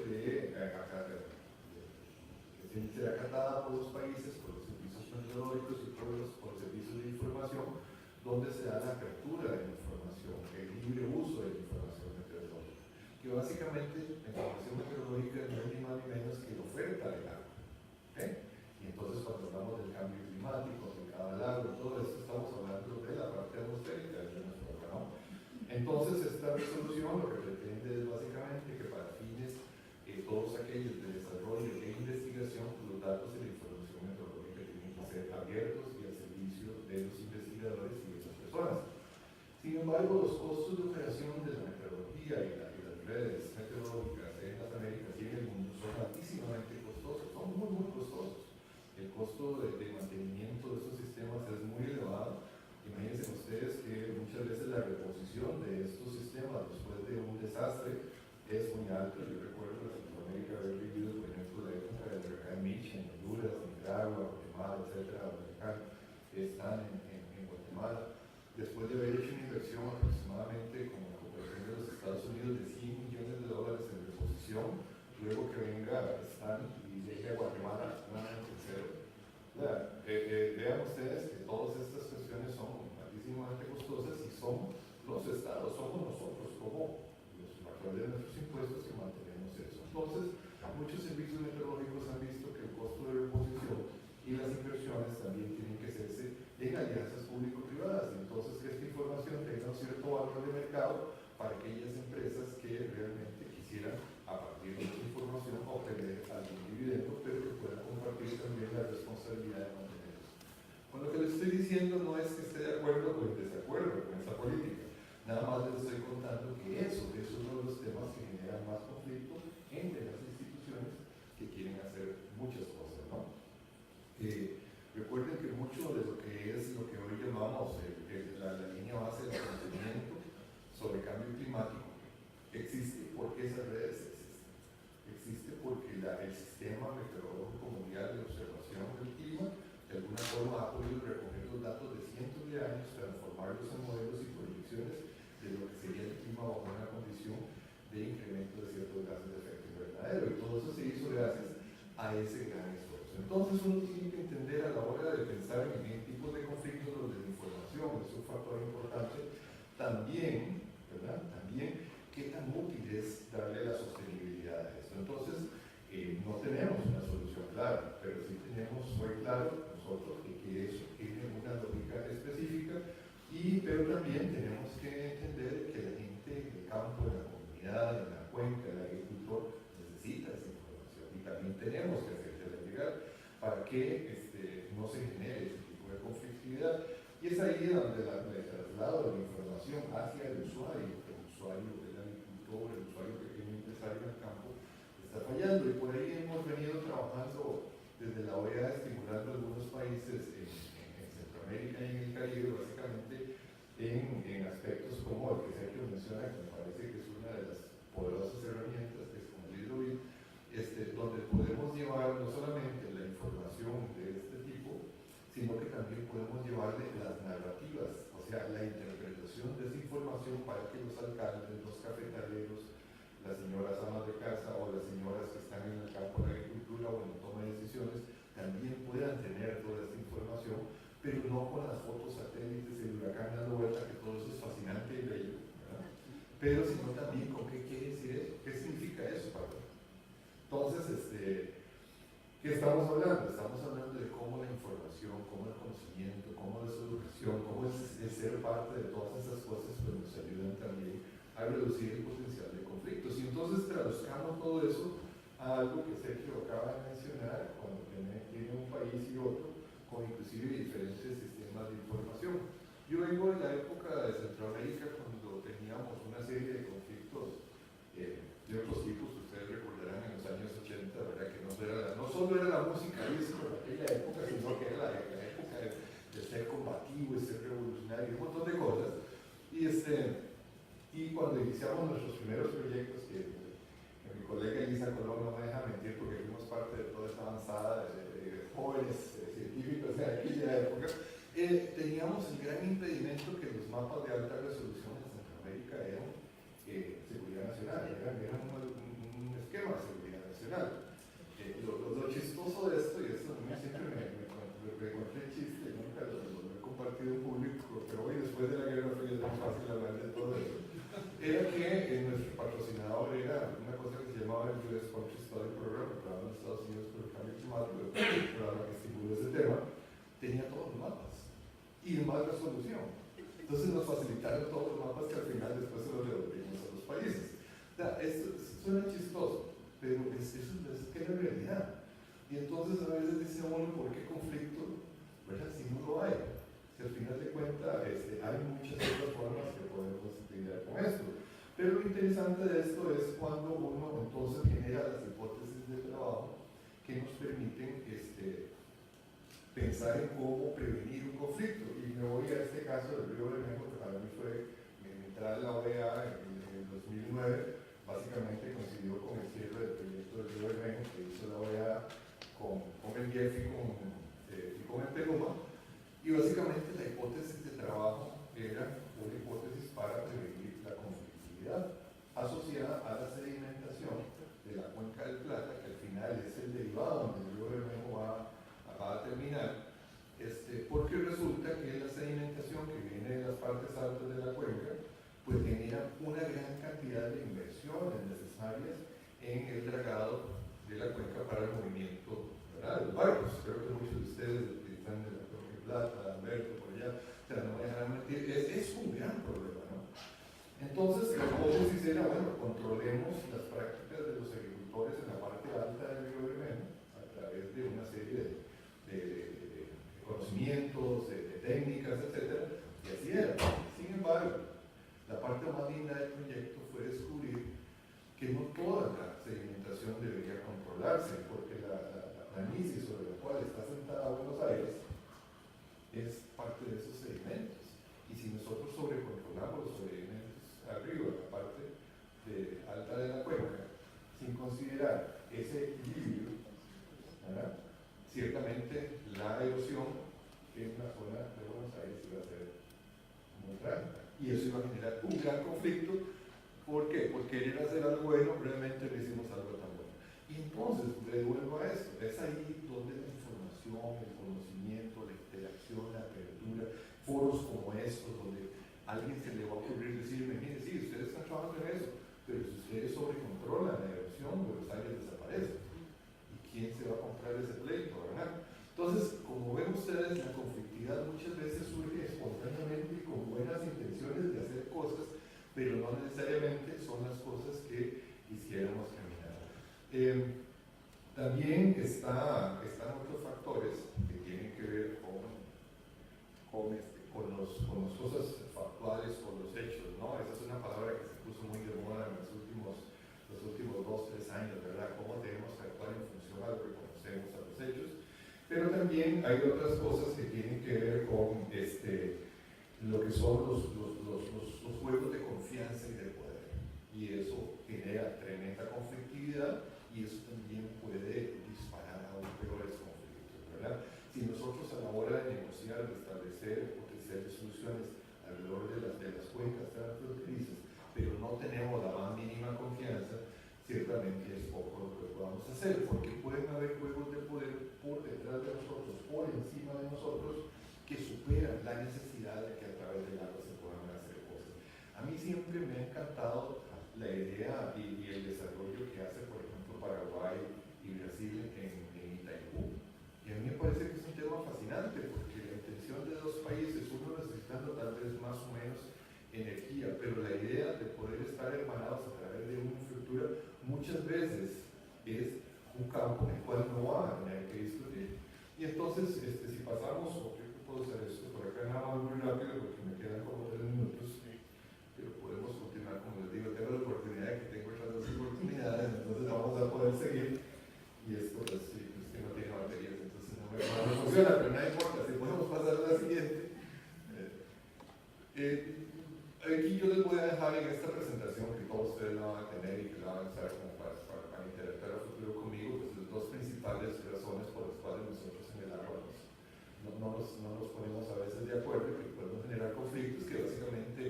acatada por los países, por los servicios meteorológicos y por los servicios de información, donde se da la apertura de la información, el libre uso de la información meteorológica, que básicamente la información meteorológica no es ni más ni menos que la oferta del agua. ¿Okay? Y entonces cuando hablamos del cambio climático, aplicado al agua, todo esto, estamos hablando de la parte atmosférica de nuestro programa. Entonces esta resolución lo que pretende es básicamente que para fines todos aquellos de desarrollo e investigación, los datos de la información meteorológica tienen que ser abiertos y al servicio de los investigadores y de las personas. Sin embargo, los costos de operación de la meteorología y las redes meteorológicas en las Américas y en el mundo son altísimamente costosos, son muy costosos. El costo de mantenimiento de estos sistemas es muy elevado. Imagínense ustedes que muchas veces la reposición de estos sistemas después de un desastre es muy alto. Yo recuerdo en Centroamérica haber vivido, por ejemplo, la época del huracán Mitch en Honduras, Nicaragua, Guatemala, etcétera. Están en Guatemala, después de haber hecho una inversión aproximadamente con la cooperación de los Estados Unidos de $100 millones en reposición, luego que venga Stan y llegue a Guatemala nuevamente en cero. Vean ustedes que todas estas cuestiones son altísimamente costosas y son los estados, somos nosotros como a través de nuestros impuestos que mantenemos eso. Entonces, muchos servicios meteorológicos han visto que el costo de reposición y las inversiones también tienen que hacerse en alianzas público-privadas. Entonces, que esta información tenga un cierto valor de mercado para aquellas empresas que realmente quisieran, a partir de esta información, obtener algún dividendo, pero que puedan compartir también la responsabilidad de mantener eso. Con lo que les estoy diciendo no es que esté de acuerdo o en desacuerdo con esa política. Nada más les estoy contando que eso es uno de los temas que generan más conflicto entre las instituciones que quieren hacer muchas cosas, ¿no? Recuerden que mucho de lo que hoy llamamos la línea base del conocimiento sobre cambio climático existe porque esas redes existen. Existe porque el sistema meteorológico mundial de observación del clima de alguna forma ha podido recoger los datos de cientos de años, transformarlos en modelos y proyecciones de lo que sería el clima bajo una condición de incremento de ciertos gases de efecto invernadero, y todo eso se hizo gracias a ese gran esfuerzo. Entonces uno tiene que entender a la hora de pensar en tipos de conflictos donde la información es un factor importante, también, ¿verdad? También qué tan útil es darle la sostenibilidad a esto. Entonces no tenemos una solución clara, pero sí tenemos muy claro nosotros que eso tiene una lógica específica. Pero también tenemos que entender que la gente en el campo, en la comunidad, en la cuenca, el agricultor necesita esa información y también tenemos que hacérsela llegar para que no se genere ese tipo de conflictividad. Y es ahí donde el traslado de la información hacia el usuario, el agricultor, el usuario pequeño empresario en el campo, está fallando. Y por ahí hemos venido trabajando desde la OEA, estimulando algunos países en Centroamérica y en el Caribe, básicamente en aspectos como el que Sergio menciona, que me parece que es una de las poderosas herramientas, que es como el hidrovir, donde podemos llevar no solamente la información de este tipo, sino que también podemos llevarle las narrativas, o sea, la interpretación de esa información para que los alcaldes, los cafetaleros, las señoras amas de casa o las señoras que están en el campo de la agricultura o en la toma de decisiones también puedan tener toda esta información, pero no con las fotos satélites del huracán dando vuelta, que todo eso es fascinante y bello, ¿verdad? Pero sino también con qué quiere decir eso, qué significa eso para mí. Entonces, ¿qué estamos hablando? Estamos hablando de cómo la información, cómo el conocimiento, cómo la educación, cómo es ser parte de todas esas cosas, pues nos ayudan también a reducir el potencial de conflictos. Y entonces traduzcamos todo eso a algo que Sergio acaba de mencionar, cuando tiene un país y otro, con inclusive diferentes sistemas de información. Yo vengo de la época de Centroamérica cuando teníamos una serie de conflictos de otros tipos, ustedes recordarán en los años 80, ¿verdad? Que no solo era la música disco de aquella época, sino que era la época de ser combativo y ser revolucionario, un montón de cosas. Y cuando iniciamos nuestros primeros proyectos, que mi colega Elisa Colón no me deja mentir porque fuimos parte de toda esta avanzada de jóvenes científicos de aquella época, teníamos el gran impedimento que los mapas de alta resolución en Centroamérica eran seguridad nacional, eran un esquema de seguridad nacional. Lo chistoso de esto, y esto a mí siempre me conté el chiste, nunca lo he compartido en público, pero hoy después de la Guerra Fría es más fácil hablar de todo eso, era que nuestro patrocinador era una cosa que se llamaba el US Country Study Program, el programa de Estados Unidos por el cambio climático, el programa que estimuló ese tema, tenía todos los mapas y de más resolución. Entonces nos facilitaron todos los mapas que al final después se los devolvimos a los países. O sea, esto suena chistoso, pero eso es que es la realidad. Y entonces a veces dice uno, ¿por qué conflicto? ¿Verdad? Si no lo hay. Si al final de cuentas hay muchas otras formas que podemos lidiar con esto. Pero lo interesante de esto es cuando uno entonces genera las hipótesis de trabajo que nos permiten pensar en cómo prevenir un conflicto. Y me voy a este caso del Río Bermejo, que para mí fue mi entrada a la OEA en el 2009, básicamente coincidió con el cierre del proyecto del Río Bermejo que hizo la OEA con el GIEF y con el PENUMA, y básicamente la hipótesis de trabajo era una hipótesis para prevenir la conflictividad asociada a la sedimentación de la cuenca del Plata, que al final es el derivado donde el Río Bermejo va a terminar, porque resulta que la sedimentación que viene de las partes altas de la cuenca pues genera una gran cantidad de inversiones necesarias en el dragado de la cuenca para el movimiento, ¿verdad?, de los barcos. Creo que muchos de ustedes están de la Cuenca de Plata, Alberto, por allá, o sea, no me dejarán mentir, es un gran problema, ¿no? Entonces, la hipótesis era, bueno, controlemos las prácticas de los agricultores en la parte alta del Río Bermejo a través de una serie de conocimientos, de técnicas, etc. Y así era. Sin embargo, la parte más linda del proyecto fue descubrir que no toda la sedimentación debería controlarse, porque la planicie sobre la cual está sentada Buenos Aires es parte de esos sedimentos. Y si nosotros sobrecontrolamos los sedimentos arriba, la parte alta de la cuenca, sin considerar ese equilibrio, ¿verdad?, ciertamente la erosión en la zona de Buenos Aires iba a ser muy grande. Y eso iba a generar un gran conflicto. ¿Por qué? Porque querer hacer algo bueno, realmente no hicimos algo tan bueno. Y entonces, devuelvo a esto, es ahí donde la información, el conocimiento, la interacción, la apertura, foros como estos, donde a alguien se le va a ocurrir decirme, mire, sí, ustedes están trabajando en eso, pero si ustedes sobrecontrolan la erosión, Buenos Aires desaparece. ¿Y quién se va a comprar ese pleito, verdad? Entonces, como ven ustedes, la conflictividad muchas veces surge espontáneamente con buenas intenciones de hacer cosas, pero no necesariamente son las cosas que quisiéramos caminar. También están otros factores que tienen que ver con las cosas factuales, con los hechos, ¿no? Esa es una palabra que se puso muy de moda en los últimos 2 o 3 años, ¿verdad? Cómo tenemos que actuar en función a lo que conocemos, a los hechos. Pero también hay otras cosas que tienen que ver con lo que son los juegos de confianza y de poder. Y eso genera tremenda conflictividad y eso también puede disparar aún peores conflictos, ¿verdad? Si nosotros a la hora de negociar, de establecer potenciales soluciones alrededor de las cuencas transfronterizas, pero no tenemos la más mínima confianza, ciertamente es poco lo que podamos hacer, porque pueden haber juegos de poder por detrás de nosotros, por encima de nosotros, que superan la necesidad de que a través del agua se puedan hacer cosas. A mí siempre me ha encantado la idea y el desarrollo que hace, por ejemplo, Paraguay y Brasil en Itaipú. Y a mí me parece que es un tema fascinante, porque la intención de dos países, uno necesitando tal vez más o menos energía, pero la idea de poder estar hermanados a través de una infraestructura muchas veces es un campo en el cual no va a tener que discutir. Y entonces, si pasamos, o creo que puedo hacer esto por acá nada más muy rápido, porque Aquí yo les voy a dejar en esta presentación, que todos ustedes la van a tener y que la van a usar como para interactuar a futuro conmigo, pues las dos principales razones por las cuales nosotros en el agua no nos ponemos a veces de acuerdo y que podemos generar conflictos, que básicamente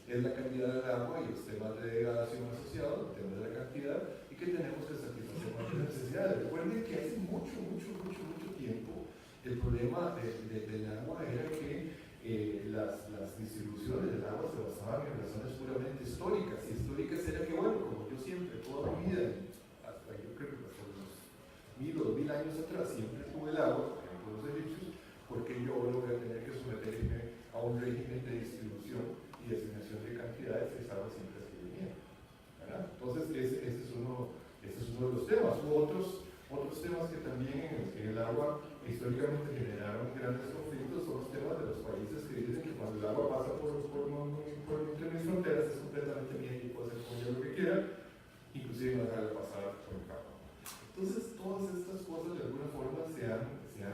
es la calidad del agua y los temas de degradación asociados, el tema de la cantidad, y que tenemos que satisfacer nuestras necesidades. Recuerden que hace mucho tiempo el problema del agua era que las distribuciones del agua se basaban en razones puramente históricas, y históricas era que, bueno, como yo siempre, toda mi vida, hasta yo creo que hasta los 1000 o 2000 años atrás, siempre tuve el agua, por ejemplo los egipcios, porque yo ahora voy a tener que someterme a un régimen de distribución y asignación de cantidades que estaba siempre así venía, ¿verdad? Entonces ese es uno de los temas. Otros temas que también en el agua históricamente generaron grandes conflictos son los temas de los países que dicen que cuando el agua pasa por entre mis fronteras es completamente mía y puede hacer con ella lo que quiera, inclusive no dejarla pasar por el campo. Entonces todas estas cosas de alguna forma se han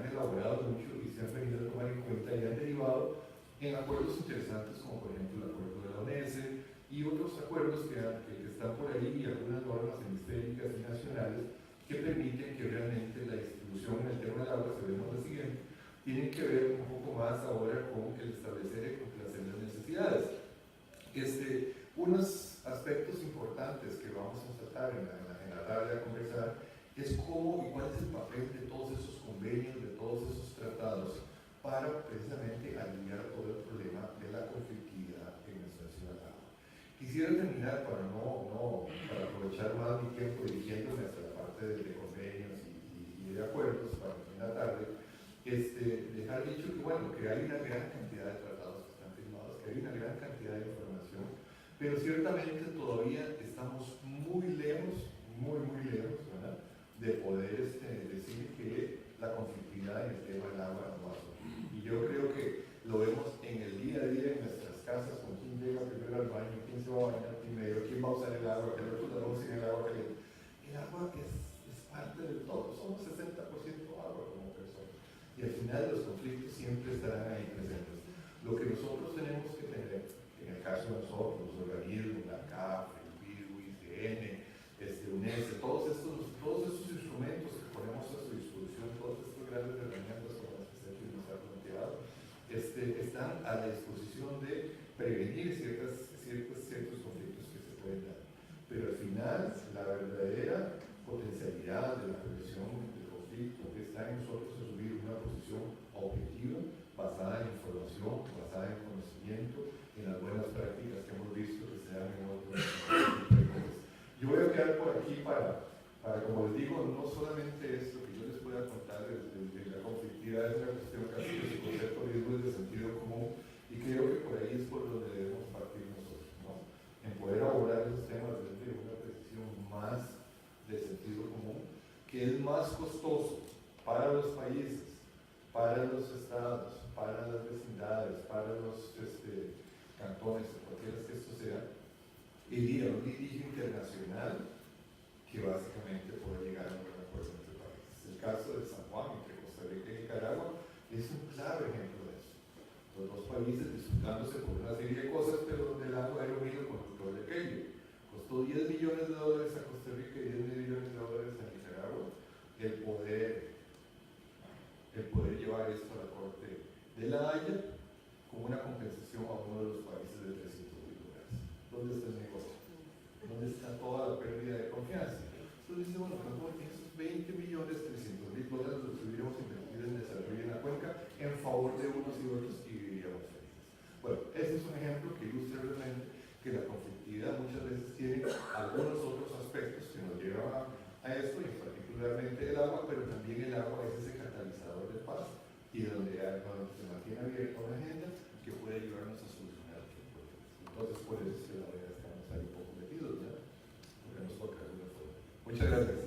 elaborado mucho y se han venido a tomar en cuenta y han derivado en acuerdos interesantes como por ejemplo el acuerdo de la ONS y otros acuerdos que están por ahí, y algunas normas hemisféricas y nacionales que permiten que realmente la distribución en el tema del agua, si vemos lo siguiente, tiene que ver un poco más ahora con el establecer y complacer las necesidades. Unos aspectos importantes que vamos a tratar en la tarde a conversar es cómo y cuál es el papel de todos esos convenios, de todos esos tratados, para precisamente aliviar todo el problema de la conflictividad en nuestra ciudad. Quisiera terminar para aprovechar más mi tiempo dirigiéndome hacia la parte de convenios y de acuerdos para la tarde, dejar dicho que bueno, que hay una gran cantidad de tratados que están firmados, que hay una gran cantidad de información, pero ciertamente todavía estamos muy lejos, ¿verdad?, de poder decir que la conflictividad en el tema del agua no va a surgir. Y yo creo que lo vemos en el día a día en nuestras casas, con quién llega primero al baño, quién se va a bañar primero, quién va a usar el agua, que el otro no usa el agua caliente. El agua es parte de todo, somos 60% agua como personas. Y al final los conflictos siempre estarán ahí presentes. Lo que nosotros tenemos que tener, en el caso de nosotros, los organismos, la CAF, el PIRU, ICN, UNES, todos estos instrumentos que ponemos a su disposición, todas estas grandes herramientas con las que Sergio nos ha planteado, están a la disposición de prevenir ciertos conflictos que se pueden dar. Pero al final, la verdadera potencialidad de la prevención del conflicto está en nosotros asumir una posición objetiva, basada en información, basada en conocimiento, en las buenas prácticas que hemos visto que se dan en otros países. Yo voy a quedar por aquí para, como les digo, no solamente esto que yo les pueda contar de la conflictividad, es una cuestión casi que su conceptualismo es de sentido común, y creo que por ahí es por donde debemos partir nosotros, ¿no? En poder abordar esos temas desde una precisión más de sentido común, que es más costoso para los países, para los estados, para las vecindades, para los cantones, cualquiera que esto sea, iría a un litigio internacional que básicamente puede llegar a un acuerdo entre países. El caso de San Juan entre Costa Rica y Nicaragua es un claro ejemplo de eso. Los dos países disputándose por una serie de cosas, pero donde el agua era unido con el de aquello. Costó $10 millones a Costa Rica y $10 millones a Nicaragua el poder llevar esto a la Corte de la Haya como una compensación a uno de los países de $300 millones. ¿Dónde está el negocio? ¿Dónde está toda la pérdida de confianza? Entonces dice, bueno, mejor esos $20 millones, $300,000 los hubiéramos invertido en desarrollo en la cuenca en favor de unos y otros y viviríamos felices. Bueno, este es un ejemplo que ilustra realmente que la conflictividad muchas veces tiene algunos otros aspectos que nos llevan a esto, y particularmente el agua, pero también el agua es ese catalizador de paz y donde se mantiene abierta una agenda que puede ayudarnos a solucionar los problemas. Entonces, por eso es que la verdad estamos ahí un poco metidos, ¿ya? Porque nos toca de alguna forma. Muchas gracias.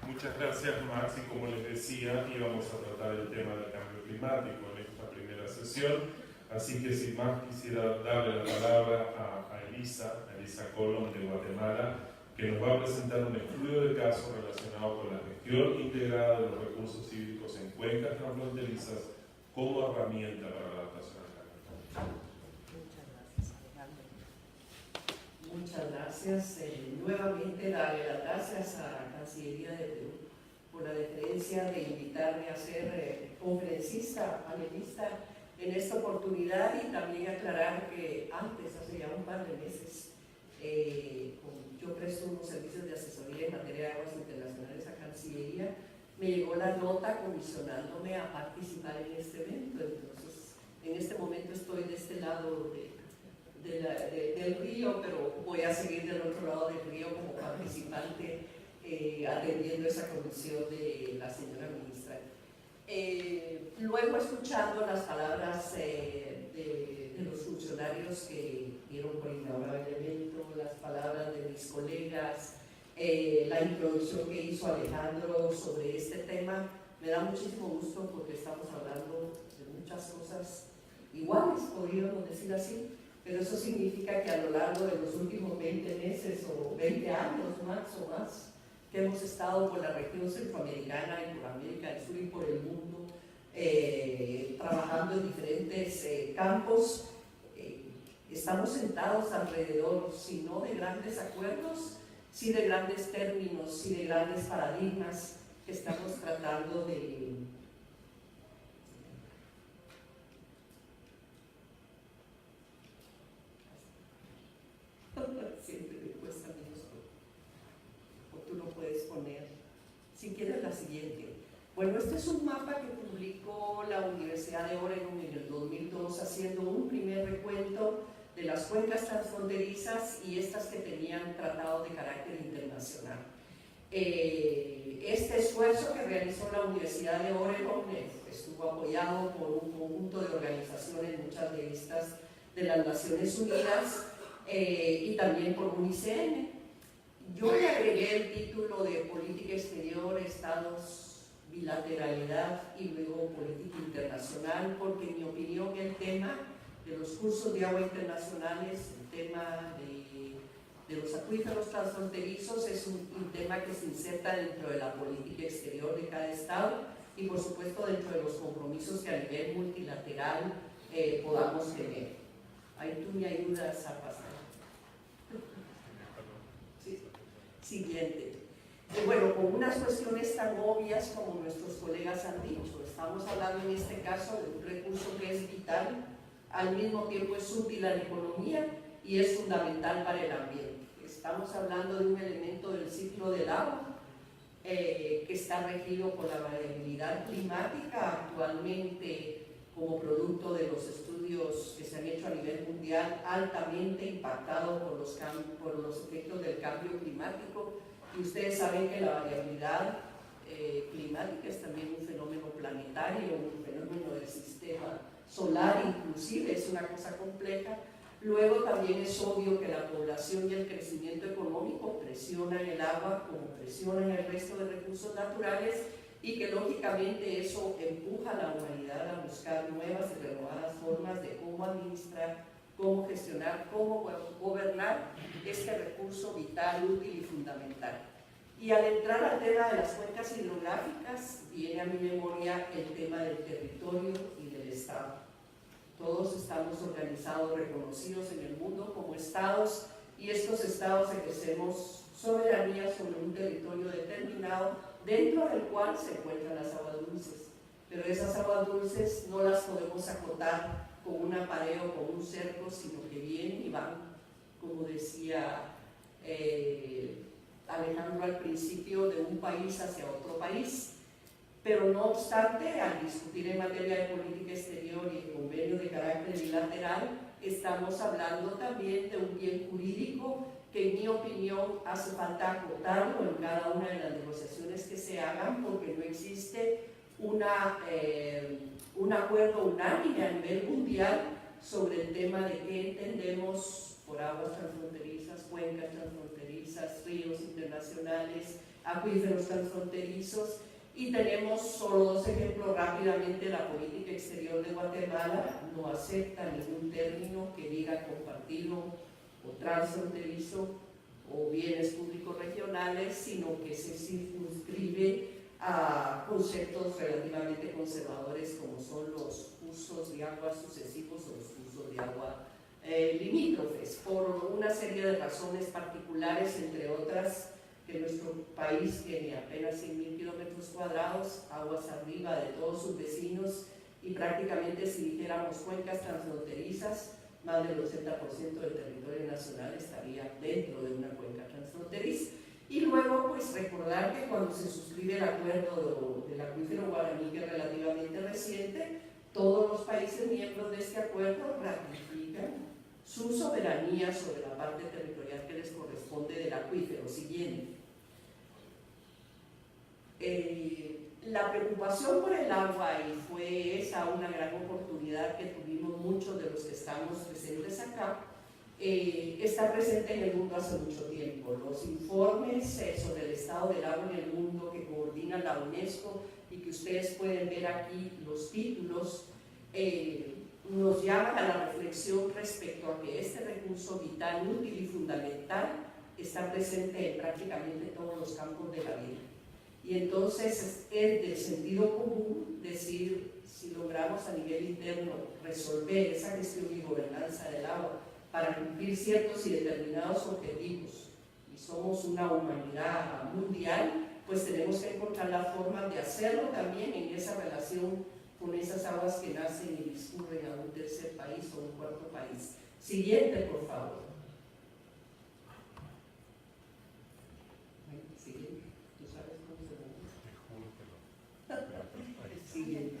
Muchas gracias, Max, y como les decía, íbamos a tratar el tema del cambio climático en esta primera sesión, así que sin más quisiera darle la palabra a Elisa Colón de Guatemala, que nos va a presentar un estudio de caso relacionado con la gestión integrada de los recursos hídricos en cuencas transfronterizas como herramienta para la adaptación al cambio. Muchas gracias. Nuevamente darle las gracias a la Cancillería de Perú por la deferencia de invitarme a ser conferencista, panelista en esta oportunidad, y también aclarar que antes, hace ya un par de meses, yo presto unos servicios de asesoría en materia de aguas internacionales a Cancillería, me llegó la nota comisionándome a participar en este evento. Entonces, en este momento estoy de este lado del río, pero voy a seguir del otro lado del río como participante, atendiendo esa comisión de la señora ministra. Luego, escuchando las palabras de los funcionarios que dieron por inaugurado el evento, las palabras de mis colegas, la introducción que hizo Alejandro sobre este tema, me da muchísimo gusto porque estamos hablando de muchas cosas iguales, podríamos decir así, pero eso significa que a lo largo de los últimos 20 meses o 20 años más, que hemos estado por la región centroamericana y por América del Sur y por el mundo, trabajando en diferentes campos, estamos sentados alrededor, si no de grandes acuerdos, sí de grandes términos, sí de grandes paradigmas que estamos tratando de siempre me cuesta menos, o tú lo puedes poner, si quieres la siguiente. Bueno, este es un mapa que publicó la Universidad de Oregon en el 2002, haciendo un primer recuento de las cuencas transfronterizas y estas que tenían tratado de carácter internacional. Este esfuerzo que realizó la Universidad de Oregon estuvo apoyado por un conjunto de organizaciones, muchas de estas de las Naciones Unidas, y también por UNICEN. Yo le agregué el título de Política Exterior, Estados, Bilateralidad y luego Política Internacional, porque en mi opinión el tema de los cursos de agua internacionales, el tema de los acuíferos transfronterizos es un tema que se inserta dentro de la política exterior de cada estado y por supuesto dentro de los compromisos que a nivel multilateral podamos tener. Ahí tú me ayudas a pasar. Sí. Siguiente. Bueno, con unas cuestiones tan obvias como nuestros colegas han dicho, estamos hablando en este caso de un recurso que es vital, al mismo tiempo es útil a la economía y es fundamental para el ambiente. Estamos hablando de un elemento del ciclo del agua que está regido por la variabilidad climática, actualmente como producto de los estudios que se han hecho a nivel mundial, altamente impactado por los efectos del cambio climático. Y ustedes saben que la variabilidad climática es también un fenómeno planetario, un fenómeno del sistema solar, inclusive es una cosa compleja. Luego también es obvio que la población y el crecimiento económico presionan el agua como presionan el resto de recursos naturales y que lógicamente eso empuja a la humanidad a buscar nuevas y renovadas formas de cómo administrar, cómo gestionar, cómo gobernar este recurso vital, útil y fundamental. Y al entrar al tema de las cuencas hidrográficas, viene a mi memoria el tema del territorio y del Estado. Todos estamos organizados, reconocidos en el mundo como estados, y estos estados ejercemos soberanía sobre un territorio determinado, dentro del cual se encuentran las aguas dulces. Pero esas aguas dulces no las podemos acotar con una pared o con un cerco, sino que vienen y van, como decía Alejandro al principio, de un país hacia otro país. Pero no obstante, al discutir en materia de política exterior y el convenio de carácter bilateral, estamos hablando también de un bien jurídico que en mi opinión hace falta acotarlo en cada una de las negociaciones que se hagan, porque no existe un acuerdo unánime a nivel mundial sobre el tema de qué entendemos por aguas transfronterizas, cuencas transfronterizas, ríos internacionales, acuíferos transfronterizos. Y tenemos solo dos ejemplos rápidamente. La política exterior de Guatemala no acepta ningún término que diga compartido o transfronterizo. o bienes públicos regionales, sino que se circunscribe a conceptos relativamente conservadores como son los usos de agua sucesivos o los usos de agua limítrofes, por una serie de razones particulares, entre otras, que nuestro país tiene apenas 100.000 kilómetros cuadrados, aguas arriba de todos sus vecinos, y prácticamente, si dijéramos cuencas transfronterizas, más del 80% del territorio nacional estaría dentro de una cuenca transfronteriza. Y luego, pues recordar que cuando se suscribe el acuerdo del acuífero Guaraní, que es relativamente reciente, todos los países miembros de este acuerdo ratifican su soberanía sobre la parte territorial que les corresponde del acuífero. Siguiente. La preocupación por el agua, y fue esa una gran oportunidad que tuvimos muchos de los que estamos presentes acá, está presente en el mundo hace mucho tiempo. Los informes sobre el estado del agua en el mundo que coordina la UNESCO y que ustedes pueden ver aquí los títulos, nos llaman a la reflexión respecto a que este recurso vital, útil y fundamental está presente en prácticamente todos los campos de la vida. Y entonces es del sentido común decir, si logramos a nivel interno resolver esa gestión y gobernanza del agua para cumplir ciertos y determinados objetivos, y somos una humanidad mundial, pues tenemos que encontrar la forma de hacerlo también en esa relación con esas aguas que nacen y discurren a un tercer país o un cuarto país. Siguiente, por favor. Siguiente. ¿Tú sabes cómo se llama? Siguiente.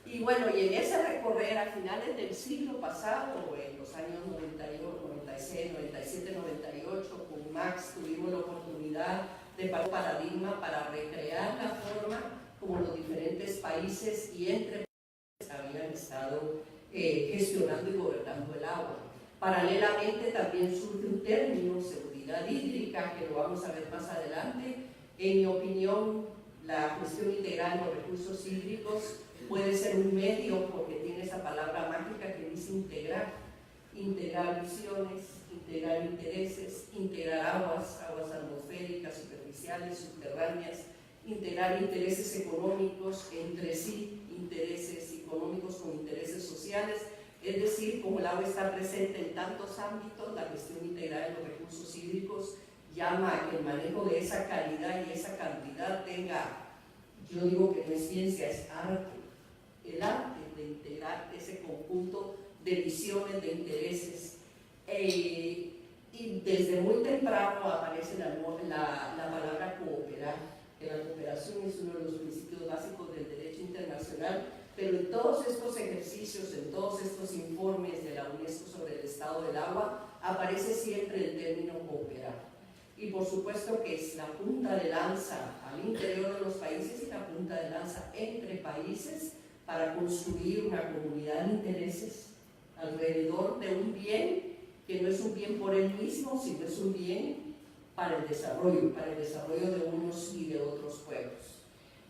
Y bueno, y en ese recorrer a finales del siglo pasado, en los años 98, 96, 97, 98, con Max tuvimos la oportunidad de pasar paradigma para recrear la forma como los diferentes países y entre países habían estado gestionando y gobernando el agua. Paralelamente también surge un término, seguridad hídrica, que lo vamos a ver más adelante. En mi opinión, la gestión integral de los recursos hídricos puede ser un medio, porque tiene esa palabra mágica que dice integrar. Integrar visiones, integrar intereses, integrar aguas atmosféricas, superficiales, subterráneas, integrar intereses económicos entre sí, intereses económicos con intereses sociales. Es decir, como el agua está presente en tantos ámbitos, la gestión integral de los recursos hídricos llama a que el manejo de esa calidad y esa cantidad tenga, yo digo que no es ciencia, es arte. El arte de integrar ese conjunto de visiones, de intereses. Y desde muy temprano aparece la palabra cooperar, que la cooperación es uno de los principios básicos del derecho internacional, pero en todos estos ejercicios, en todos estos informes de la UNESCO sobre el estado del agua, aparece siempre el término cooperar. Y por supuesto que es la punta de lanza al interior de los países y la punta de lanza entre países para construir una comunidad de intereses alrededor de un bien que no es un bien por él mismo, sino es un bien para el desarrollo de unos y de otros pueblos.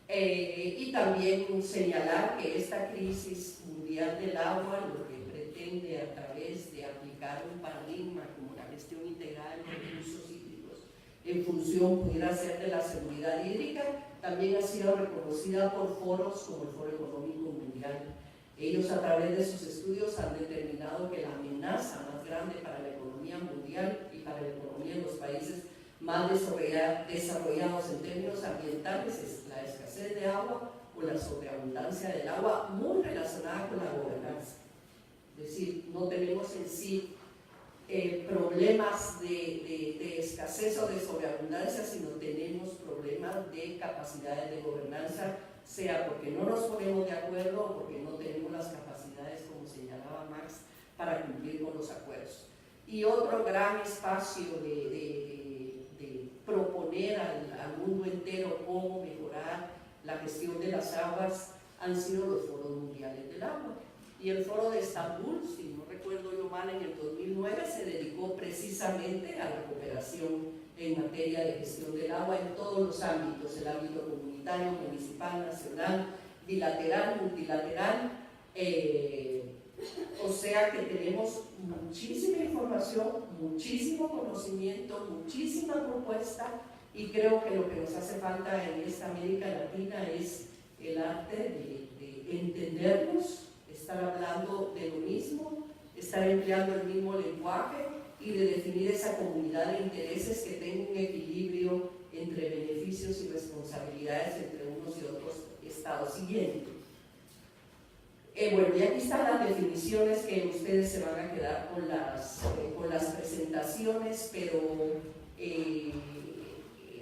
Y también señalar que esta crisis mundial del agua lo que pretende a través de aplicar un paradigma como la gestión integral de recursos hídricos en función pudiera ser de la seguridad hídrica, también ha sido reconocida por foros como el Foro Económico Mundial. Ellos a través de sus estudios han determinado que la amenaza más grande para la economía mundial y para la economía de los países más desarrollados en términos ambientales es la escasez de agua o la sobreabundancia del agua, muy relacionada con la gobernanza. Es decir, no tenemos en sí problemas de escasez o de sobreabundancia, sino tenemos problemas de capacidades de gobernanza, sea porque no nos ponemos de acuerdo o porque no tenemos las capacidades, como señalaba Max, para cumplir con los acuerdos. Y otro gran espacio de proponer al mundo entero cómo mejorar la gestión de las aguas han sido los foros mundiales del agua. Y el foro de Estambul, si no recuerdo yo mal, en el 2009 se dedicó precisamente a la cooperación en materia de gestión del agua en todos los ámbitos, el ámbito comunitario, municipal, nacional, bilateral, multilateral, O sea que tenemos muchísima información, muchísimo conocimiento, muchísima propuesta, y creo que lo que nos hace falta en esta América Latina es el arte de entendernos, estar hablando de lo mismo, estar empleando el mismo lenguaje y de definir esa comunidad de intereses que tenga un equilibrio entre beneficios y responsabilidades entre unos y otros estados. Siguiente. Bueno, y aquí están las definiciones que ustedes se van a quedar con las presentaciones, pero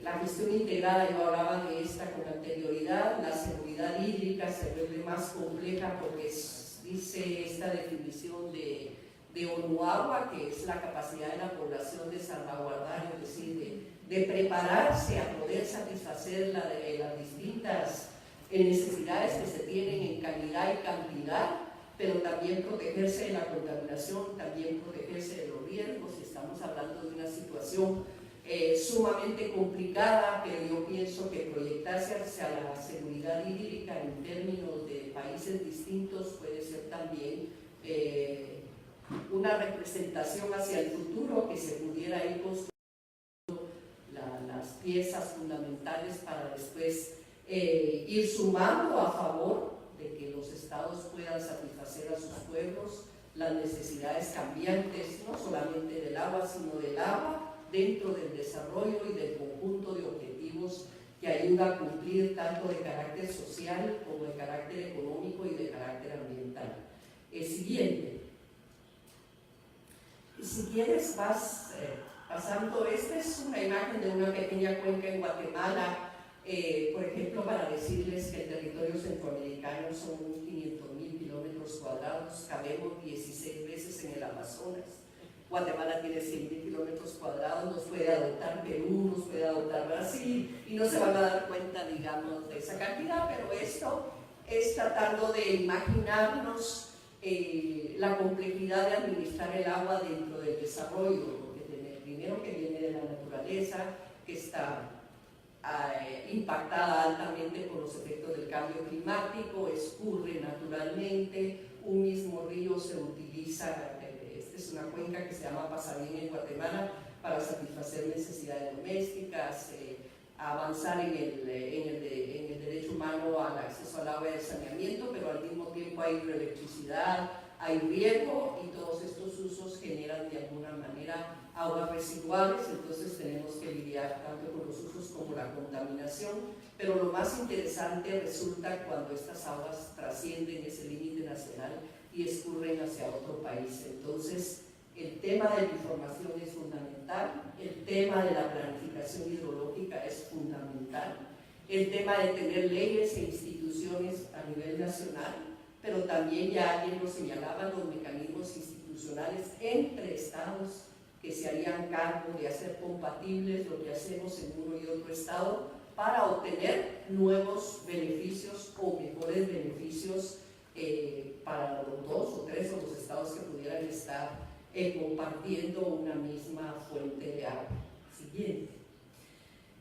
la gestión integrada, yo hablaba de esta con anterioridad. La seguridad hídrica se vuelve más compleja porque dice esta definición de ONUAGUA, que es la capacidad de la población de salvaguardar, es decir, de prepararse a poder satisfacer las distintas necesidades que se tienen en calidad y cantidad, pero también protegerse de la contaminación, también protegerse de los riesgos. Estamos hablando de una situación sumamente complicada, pero yo pienso que proyectarse hacia la seguridad hídrica en términos de países distintos puede ser también una representación hacia el futuro, que se pudiera ir construyendo las piezas fundamentales para después ir sumando a favor de que los estados puedan satisfacer a sus pueblos las necesidades cambiantes, no solamente del agua, sino del agua dentro del desarrollo y del conjunto de objetivos que ayuda a cumplir tanto de carácter social como de carácter económico y de carácter ambiental. Siguiente. Y si quieres vas pasando, esta es una imagen de una pequeña cuenca en Guatemala, por ejemplo, para decirles que el territorio centroamericano son 500.000 kilómetros cuadrados, cabemos 16 veces en el Amazonas. Guatemala tiene 100.000 kilómetros cuadrados, nos puede adoptar Perú, nos puede adoptar Brasil, y no se van a dar cuenta, digamos, de esa cantidad, pero esto es tratando de imaginarnos la complejidad de administrar el agua dentro del desarrollo, porque primero que viene de la naturaleza, que está impactada altamente por los efectos del cambio climático, escurre naturalmente, un mismo río se utiliza. Es una cuenca que se llama Pasabín en Guatemala para satisfacer necesidades domésticas, avanzar en el derecho humano al acceso al agua y al saneamiento, pero al mismo tiempo hay hidroelectricidad, hay riego, y todos estos usos generan de alguna manera aguas residuales. Entonces tenemos que lidiar tanto con los usos como la contaminación, pero lo más interesante resulta cuando estas aguas trascienden ese límite nacional y escurren hacia otro país. Entonces, el tema de la información es fundamental, el tema de la planificación hidrológica es fundamental, el tema de tener leyes e instituciones a nivel nacional, pero también ya alguien lo señalaba, los mecanismos institucionales entre estados que se harían cargo de hacer compatibles lo que hacemos en uno y otro estado para obtener nuevos beneficios o mejores beneficios para los dos o tres o los estados que pudieran estar compartiendo una misma fuente de agua. Siguiente.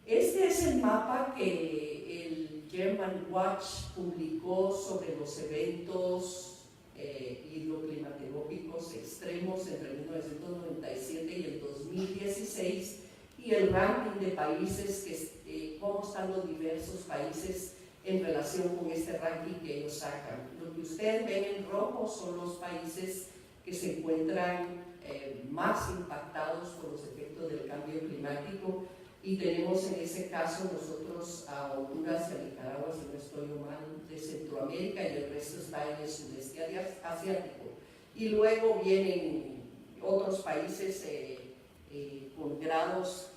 Este es el mapa que el German Watch publicó sobre los eventos hidroclimatológicos extremos entre 1997 y el 2016, y el ranking de países, cómo están los diversos países en relación con este ranking que ellos sacan. Lo que ustedes ven en rojo son los países que se encuentran más impactados por los efectos del cambio climático, y tenemos en ese caso nosotros a Honduras y a Nicaragua, si no estoy mal, de Centroamérica, y el resto está en el sudeste asiático. Y luego vienen otros países con grados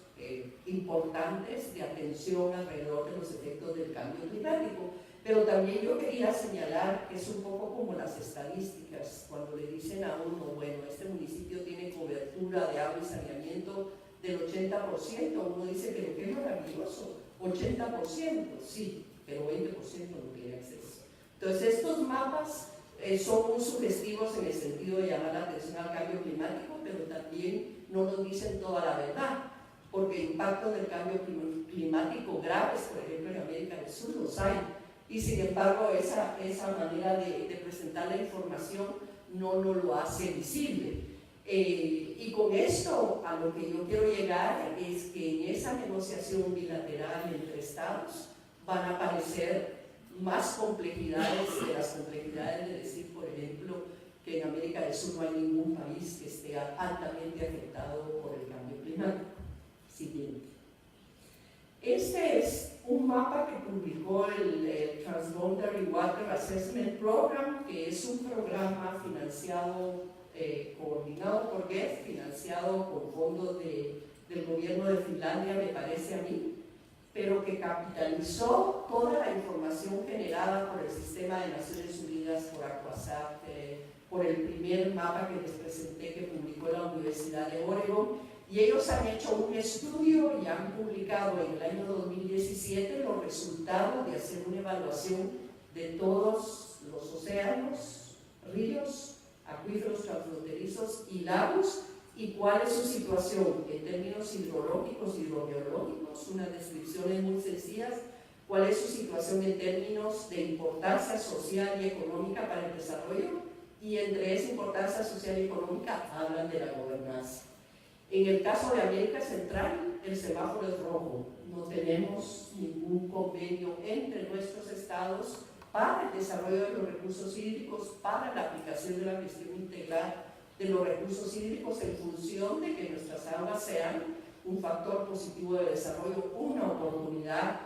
importantes de atención alrededor de los efectos del cambio climático. Pero también yo quería señalar que es un poco como las estadísticas, cuando le dicen a uno, bueno, este municipio tiene cobertura de agua y saneamiento del 80%, uno dice, pero qué maravilloso, 80%, sí, pero 20% no tiene acceso. Entonces estos mapas son muy sugestivos en el sentido de llamar la atención al cambio climático, pero también no nos dicen toda la verdad, porque impactos del cambio climático graves, por ejemplo en América del Sur, los hay, y sin embargo esa manera de presentar la información no nos lo hace visible. Y con esto a lo que yo quiero llegar es que en esa negociación bilateral entre estados van a aparecer más complejidades de las complejidades de decir, por ejemplo, que en América del Sur no hay ningún país que esté altamente afectado por el cambio climático. Siguiente. Este es un mapa que publicó el Transboundary Water Assessment Program, que es un programa financiado, coordinado por GEF, financiado con fondos del gobierno de Finlandia, me parece a mí, pero que capitalizó toda la información generada por el Sistema de Naciones Unidas, por Aquasat, por el primer mapa que les presenté que publicó la Universidad de Oregon. Y ellos han hecho un estudio y han publicado en el año 2017 los resultados de hacer una evaluación de todos los océanos, ríos, acuíferos transfronterizos y lagos, y cuál es su situación en términos hidrológicos y hidrogeológicos, unas descripciones muy sencillas, cuál es su situación en términos de importancia social y económica para el desarrollo, y entre esa importancia social y económica hablan de la gobernanza. En el caso de América Central, el semáforo es rojo. No tenemos ningún convenio entre nuestros estados para el desarrollo de los recursos hídricos, para la aplicación de la gestión integral de los recursos hídricos en función de que nuestras aguas sean un factor positivo de desarrollo, una oportunidad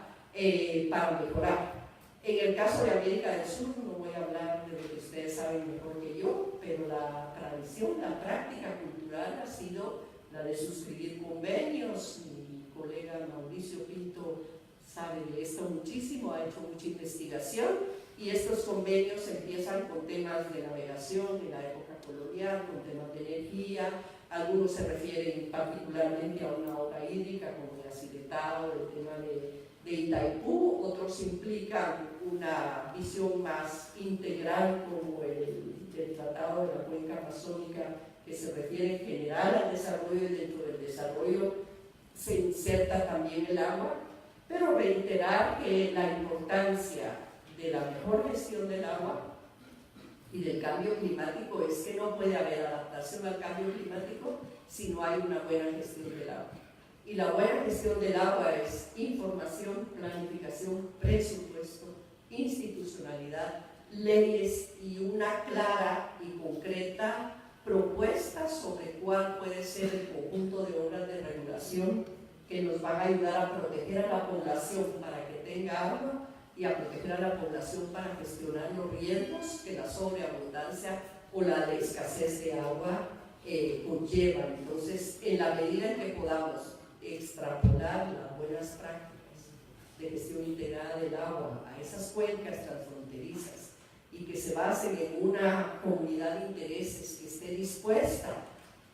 para mejorar. En el caso de América del Sur, no voy a hablar de lo que ustedes saben mejor que yo, pero la tradición, la práctica cultural ha sido la de suscribir convenios. Mi colega Mauricio Pinto sabe de esto muchísimo, ha hecho mucha investigación, y estos convenios empiezan con temas de navegación en la época colonial, con temas de energía, algunos se refieren particularmente a una obra hídrica como el Aciretado, el tema de Itaipú, otros implican una visión más integral como el Tratado de la Cuenca Amazónica, que se refiere en general al desarrollo, y dentro del desarrollo se inserta también el agua, pero reiterar que la importancia de la mejor gestión del agua y del cambio climático es que no puede haber adaptación al cambio climático si no hay una buena gestión del agua. Y la buena gestión del agua es información, planificación, presupuesto, institucionalidad, leyes y una clara y concreta propuesta sobre cuál puede ser el conjunto de obras de regulación que nos van a ayudar a proteger a la población para que tenga agua y a proteger a la población para gestionar los riesgos que la sobreabundancia o la escasez de agua conllevan. Entonces, en la medida en que podamos extrapolar las buenas prácticas de gestión integrada del agua a esas cuencas transfronterizas y que se basen en una comunidad de intereses que esté dispuesta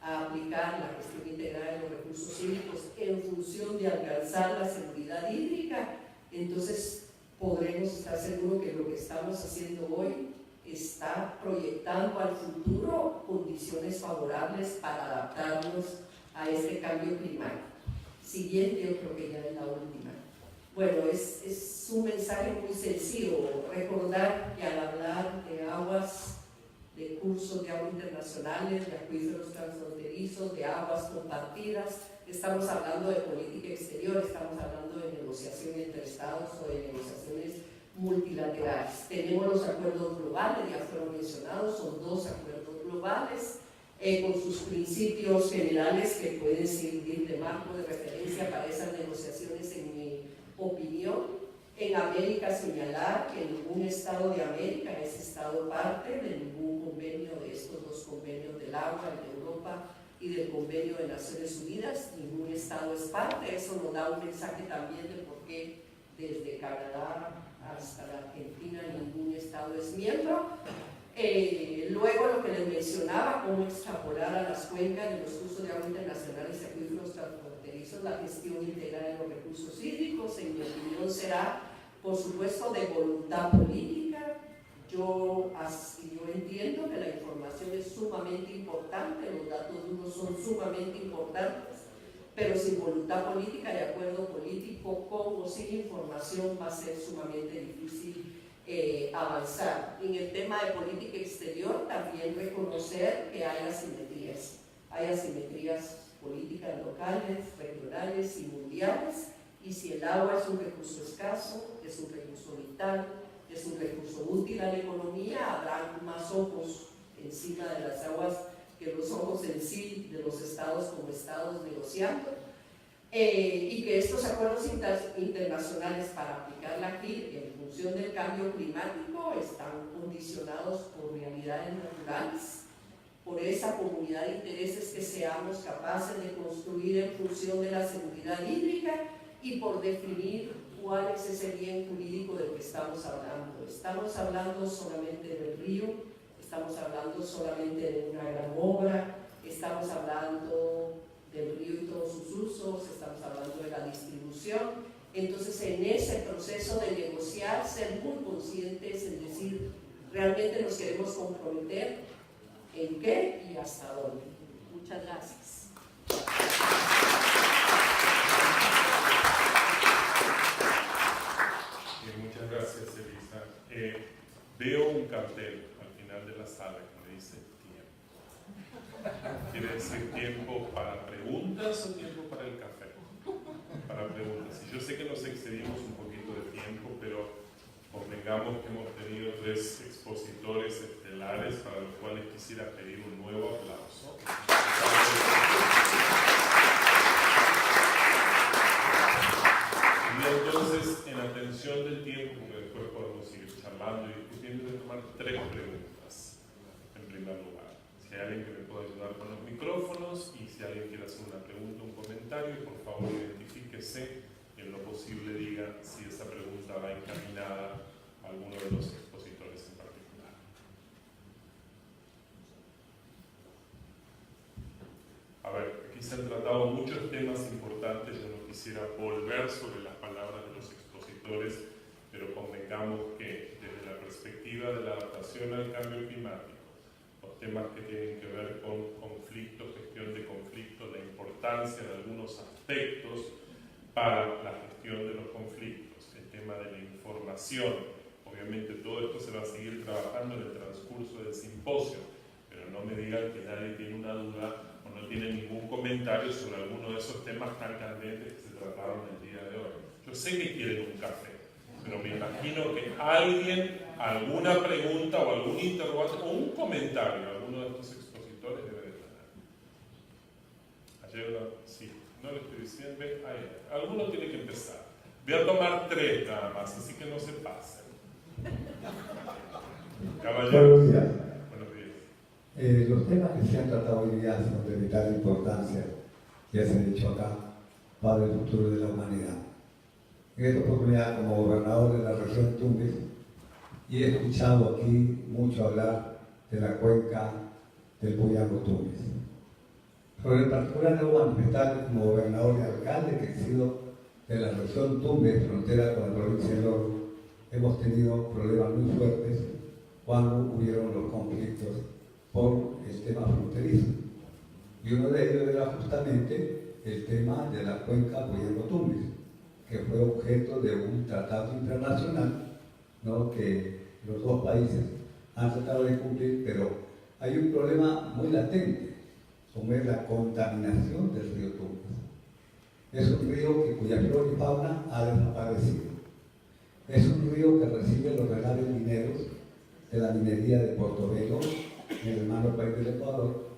a aplicar la gestión integrada de los recursos hídricos en función de alcanzar la seguridad hídrica, entonces podremos estar seguros que lo que estamos haciendo hoy está proyectando al futuro condiciones favorables para adaptarnos a este cambio climático. Siguiente, yo creo que ya es la última. Bueno, es un mensaje muy sencillo, recordar que al hablar de aguas, de cursos de agua internacionales, de acuíferos transfronterizos, de aguas compartidas, estamos hablando de política exterior, estamos hablando de negociación entre estados o de negociaciones multilaterales. Tenemos los acuerdos globales, ya fueron mencionados, son 2 acuerdos globales, con sus principios generales que pueden servir de marco de referencia para esas negociaciones, en mi opinión. En América, señalar que ningún estado de América es estado parte de ningún convenio de estos 2 convenios del agua, el de Europa y del Convenio de Naciones Unidas. Ningún estado es parte. Eso nos da un mensaje también de por qué desde Canadá hasta la Argentina ningún estado es miembro. Luego, lo que les mencionaba, cómo extrapolar a las cuencas de los cursos de agua internacionales y acuíferos transfronterizos la gestión integral de los recursos hídricos. En mi opinión será, por supuesto, de voluntad política. Yo entiendo que la información es sumamente importante, los datos duros son sumamente importantes, pero sin voluntad política y acuerdo político, con o sin información, va a ser sumamente difícil avanzar. En el tema de política exterior también reconocer que hay asimetrías. Hay asimetrías políticas locales, regionales y mundiales, y si el agua es un recurso escaso, es un recurso vital, es un recurso útil a la economía, habrá más ojos encima de las aguas que los ojos en sí de los estados como estados negociando, y que estos acuerdos internacionales para aplicarla aquí en función del cambio climático están condicionados por realidades naturales, por esa comunidad de intereses que seamos capaces de construir en función de la seguridad hídrica y por definir cuál es ese bien jurídico del que estamos hablando. Estamos hablando solamente del río, estamos hablando solamente de una gran obra, estamos hablando del río y todos sus usos, estamos hablando de la distribución. Entonces, en ese proceso de negociar, ser muy conscientes en decir, realmente nos queremos comprometer en qué y hasta dónde. Muchas gracias. Muchas gracias, Elisa. Veo un cartel al final de la sala que me dice tiempo. ¿Quiere decir tiempo para preguntas o tiempo para el café? Para preguntas. Y yo sé que nos excedimos un poquito de tiempo, pero convengamos que hemos tenido 3 expositores estelares para los cuales quisiera pedir un nuevo aplauso. Y entonces, en atención del tiempo, porque después podemos seguir charlando y discutiendo, voy a tomar 3 preguntas en primer lugar. Si hay alguien que me pueda ayudar con los micrófonos y si alguien quiere hacer una pregunta, un comentario, por favor identifíquese y en lo posible diga si esa pregunta va encaminada a alguno de los expositores en particular. A ver, aquí se han tratado muchos temas importantes, yo no quisiera volver sobre las palabras de los expositores, pero convengamos que desde la perspectiva de la adaptación al cambio climático, los temas que tienen que ver con conflictos, gestión de conflictos, la importancia de algunos aspectos para la gestión de los conflictos, el tema de la información, obviamente todo esto se va a seguir trabajando en el transcurso del simposio, pero no me digan que nadie tiene una duda o no tiene ningún comentario sobre alguno de esos temas tan candentes que se trataron el día de hoy. Yo sé que quieren un café, pero me imagino que alguien, alguna pregunta o algún interrogante o un comentario, alguno de estos expositores debe de tener. Ayer, sí, no le estoy diciendo, alguno tiene que empezar. Voy a tomar 3 nada más, así que no se pasen. Caballeros. Buenos días. Buenos días. Los temas que se han tratado hoy día son de vital importancia, ya se ha dicho acá, para el futuro de la humanidad. En esta oportunidad, como gobernador de la región Tumbes, y he escuchado aquí mucho hablar de la cuenca del Puyango-Tumbes. Sobre el particular debo manifestar como gobernador y alcalde que he sido de la región Tumbes, frontera con la provincia de Loro, hemos tenido problemas muy fuertes cuando hubieron los conflictos por el tema fronterizo. Y uno de ellos era justamente el tema de la cuenca Puyango-Tumbes, que fue objeto de un tratado internacional, ¿no?, que los 2 países han tratado de cumplir, pero hay un problema muy latente, como es la contaminación del río Tumbes. Es un río cuya flora y fauna ha desaparecido. Es un río que recibe los regalos mineros de la minería de Portobelo, en el hermano país del Ecuador,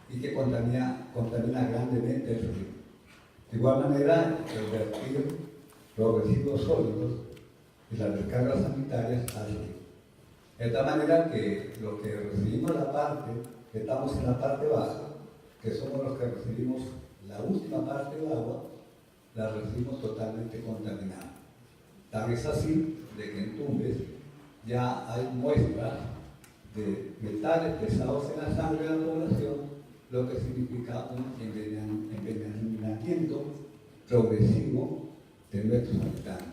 y que contamina grandemente el río. De igual manera, el vertir los residuos sólidos y las descargas sanitarias al río. De tal manera que lo que recibimos la parte, que estamos en la parte baja, que somos los que recibimos la última parte del agua, la recibimos totalmente contaminada. Tal es así de que en Tumbes ya hay muestras de metales pesados en la sangre de la población, lo que significa un envenenamiento progresivo de nuestros habitantes.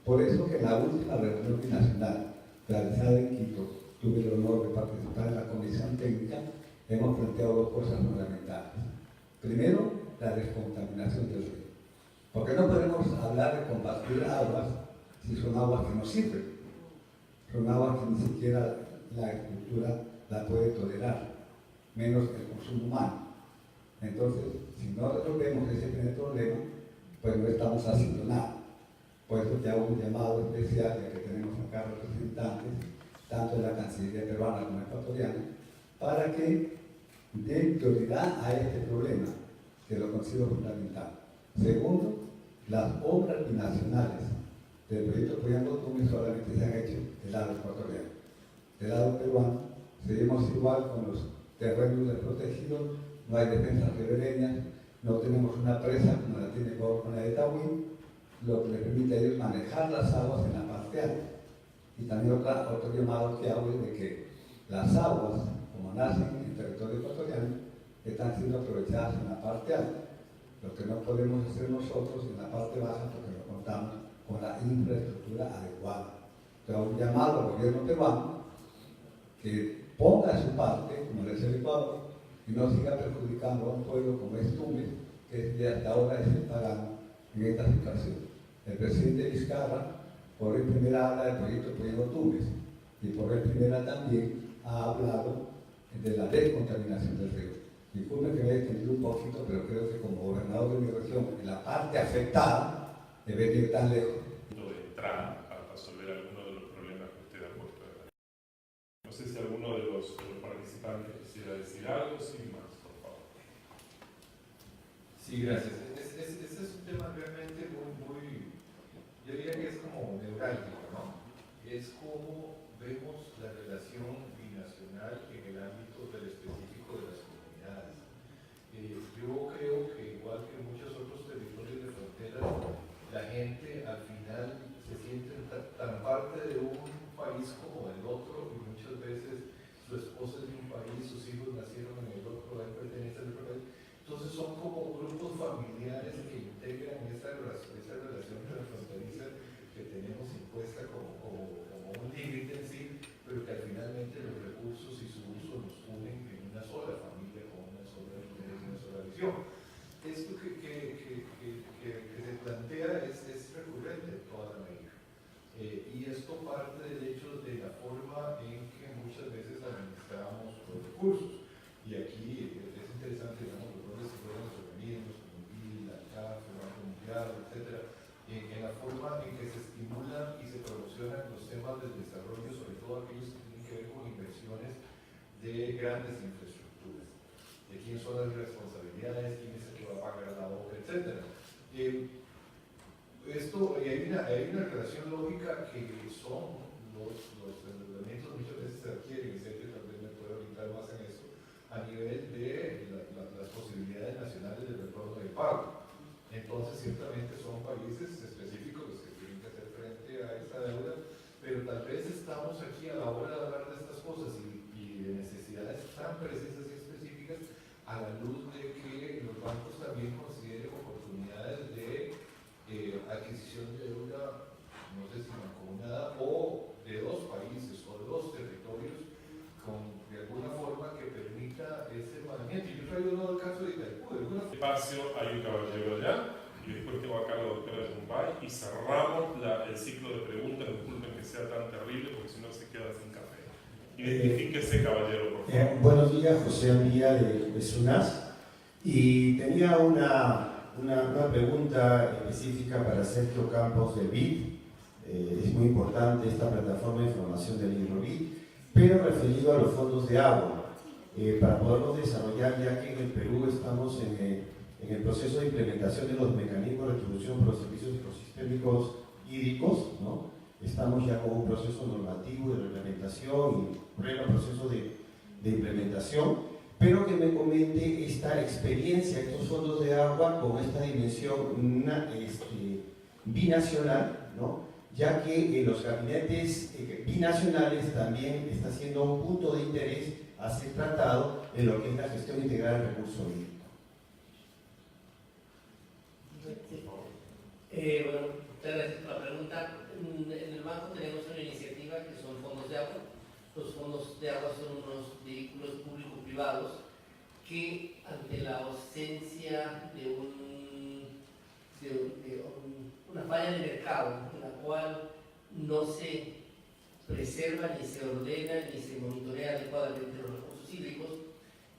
Por eso que en la última reunión binacional realizada en Quito, tuve el honor de participar en la comisión técnica, hemos planteado 2 cosas fundamentales. Primero, la descontaminación del río. Porque no podemos hablar de compartir aguas si son aguas que no sirven. son aguas que ni siquiera la agricultura la puede tolerar, menos el consumo humano. Entonces, si no resolvemos ese primer problema, pues no estamos haciendo nada. Por eso te hago un llamado especial, ya que tenemos acá representantes, tanto de la Cancillería peruana como ecuatoriana, para que den prioridad a este problema, que lo considero fundamental. Segundo, las obras binacionales del proyecto Apoyando Tumbes solamente se han hecho del lado ecuatoriano. Del lado peruano, seguimos igual con los terrenos desprotegidos, no hay defensas ribereñas, no tenemos una presa como la tiene Ecuador con la de Tahuín, lo que les permite a ellos manejar las aguas en la parte alta. Y también otro llamado que hago es de que las aguas, como nacen en territorio ecuatoriano, están siendo aprovechadas en la parte alta. Lo que no podemos hacer nosotros en la parte baja porque no contamos con la infraestructura adecuada. Entonces, un llamado al gobierno peruano que ponga su parte, como le dice el Ecuador, y no siga perjudicando a un pueblo como es Tumbes, que de hasta ahora es el pagano en esta situación. El presidente Vizcarra, por vez primera habla del proyecto Apoyando Tumbes, y por vez primera también ha hablado de la descontaminación del río. Disculpen que me haya extendido un poquito, pero creo que como gobernador de mi región, en la parte afectada, debe ir tan lejos. De entrada para resolver algunos de los problemas que usted ha puesto. No sé si alguno de los participantes quisiera decir algo, sin más, por favor. Sí, gracias. Este es un tema realmente muy, yo diría que es como neurálgico, ¿no? Es como vemos la relación binacional en el ámbito del específico de las comunidades. Yo creo que igual que en muchos otros territorios de frontera, la gente al final se siente tan parte de un país como del otro, y muchas veces su esposa es de un país, sus hijos nacieron en el otro, él pertenece al otro país. Entonces son como grupos familiares que integran esa relación transfronteriza que tenemos impuesta como un límite en sí, pero que finalmente los recursos y su uso nos unen en una sola familia, con una sola interés, una sola visión. Esto que se plantea es recurrente en toda América. Y esto parte del hecho de la forma en que muchas veces administramos los recursos. Y aquí es interesante, digamos, los roles que juegan los organismos, como el BID, la CAF, el Banco Mundial, etc., en la forma en que se estimulan y se promocionan los temas del desarrollo, sobre todo aquellos que tienen que ver con inversiones de grandes infraestructuras. De quién son las responsabilidades, quién es el que va a pagar la obra, etc. Hay una relación lógica que son los endeudamientos muchas veces se adquieren, y sé que tal vez me puedo orientar más en eso, a nivel de las posibilidades nacionales del retorno del pago. Entonces, ciertamente son países específicos los que tienen que hacer frente a esta deuda, pero tal vez estamos aquí a la hora de hablar de estas cosas y de necesidades tan precisas y específicas a la luz de que los bancos también consideren oportunidades de adquisición de deuda, no sé si mancomunada, o de dos países o de dos territorios, de alguna forma que permita ese movimiento. Y yo traigo uno del caso de Itaipú. Espacio, hay un caballero allá, y después tengo acá a la doctora Yumbay, y cerramos el ciclo de preguntas. Disculpen que sea tan terrible, porque si no se queda sin café. Identifíquese, caballero, por favor. Buenos días, José Andía de SUNAS. Y tenía una pregunta específica para Sergio Campos de BID. Es muy importante esta plataforma de información del libro BID, pero referido a los fondos de agua, para poderlos desarrollar, ya que en el Perú estamos en el proceso de implementación de los mecanismos de retribución por los servicios ecosistémicos hídricos, ¿no? Estamos ya con un proceso normativo de reglamentación y pleno proceso de implementación, pero que me comente esta experiencia, estos fondos de agua con esta dimensión binacional, ¿no? Ya que los gabinetes binacionales también está siendo un punto de interés a ser tratado en lo que es la gestión integral del recurso hídrico. Bueno, muchas gracias por la pregunta. En el banco tenemos una iniciativa que son fondos de agua. Los fondos de agua son unos vehículos público-privados que, ante la ausencia de una falla de mercado en la cual no se preserva, ni se ordena, ni se monitorea adecuadamente los recursos hídricos.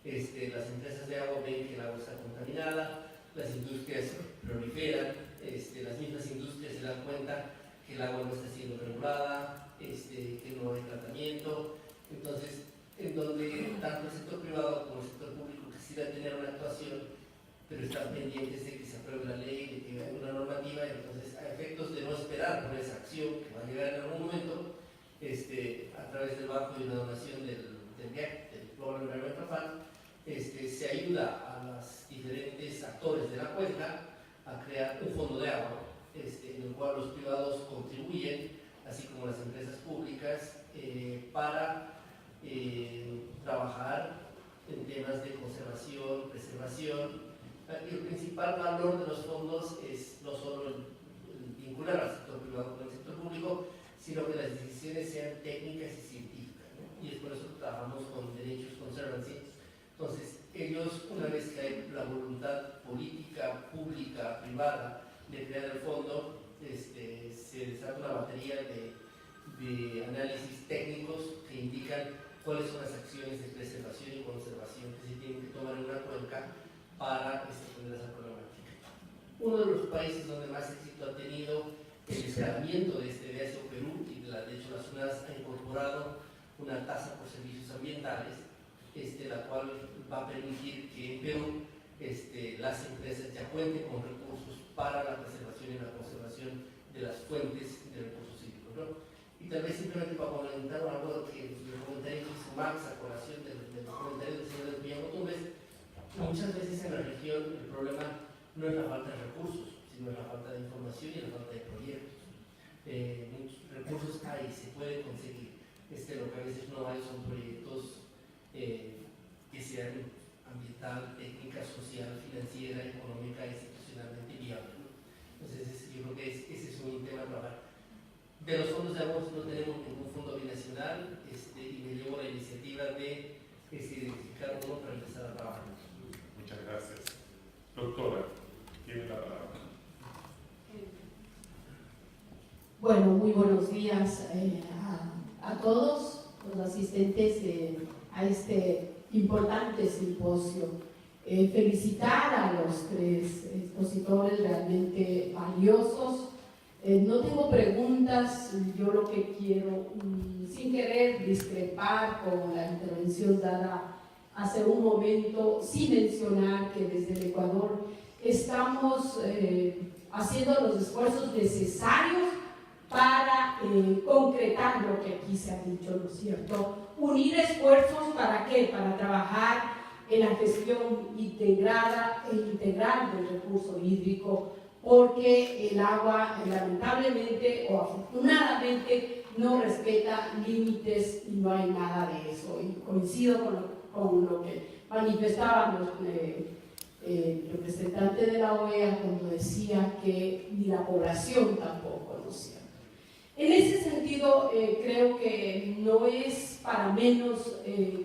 Las empresas de agua ven que el agua está contaminada, las industrias proliferan, las mismas industrias se dan cuenta que el agua no está siendo regulada, que no hay tratamiento. Entonces, en donde tanto el sector privado como el sector público quisiera tener una actuación, pero están pendientes de que se apruebe la ley, de que haya una normativa. Entonces, a efectos de no esperar por esa acción que va a llegar en algún momento, a través del banco y una donación del GEC, del Global Environmental Fund, se ayuda a los diferentes actores de la cuenca a crear un fondo de agua, en el cual los privados contribuyen, así como las empresas públicas, para trabajar en temas de conservación, preservación. El principal valor de los fondos es no solo el vincular al sector privado con el sector público, sino que las decisiones sean técnicas y científicas, ¿no? Y es por eso que trabajamos con Derechos Conservancy. Entonces, ellos, una vez que hay la voluntad política, pública, privada, de crear el fondo, se desata una batería de análisis técnicos que indican cuáles son las acciones de preservación y conservación que se tienen que tomar en una cuenca para responder a esa problemática. Uno de los países donde más éxito ha tenido el escalamiento de este ha sido Perú, y de hecho la SUNAS ha incorporado una tasa por servicios ambientales, la cual va a permitir que en Perú las empresas ya cuenten con recursos para la preservación y la conservación de las fuentes de recursos hídricos, ¿no? Y tal vez simplemente para comentar algo que el comentario que hizo Max a colación del comentario del señor Villamotumbes, muchas veces en la región el problema no es la falta de recursos, sino es la falta de información y la falta de proyectos. Muchos recursos hay, se puede conseguir. Lo que a veces no hay son proyectos que sean ambiental, técnica, social, financiera, económica, institucionalmente viable, ¿no? Entonces, yo creo que ese es un tema a trabajar. De los fondos de agua no tenemos ningún fondo binacional, y me llevo la iniciativa de identificar uno para empezar a trabajar. Muchas gracias. Doctora, tiene la palabra. Bueno, muy buenos días a todos los asistentes a este importante simposio. Felicitar a los tres expositores realmente valiosos. No tengo preguntas, yo lo que quiero, sin querer discrepar con la intervención dada hace un momento, sin mencionar que desde el Ecuador estamos haciendo los esfuerzos necesarios para concretar lo que aquí se ha dicho, ¿no es cierto? Unir esfuerzos, ¿para qué? Para trabajar en la gestión integrada e integral del recurso hídrico, porque el agua lamentablemente o afortunadamente no respeta límites y no hay nada de eso. Y coincido con lo que manifestaban el representante de la OEA cuando decía que ni la población tampoco, ¿no es cierto? En ese sentido, creo que no es para menos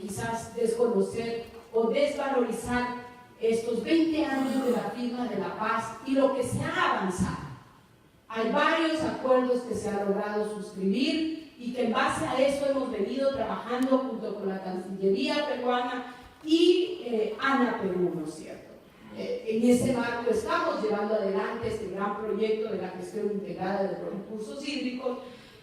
quizás desconocer o desvalorizar estos 20 años de la firma de la paz y lo que se ha avanzado. Hay varios acuerdos que se ha logrado suscribir y que en base a eso hemos venido trabajando junto con la Cancillería peruana y ANA Perú, ¿no es cierto? En ese marco estamos llevando adelante este gran proyecto de la gestión integrada de los recursos hídricos.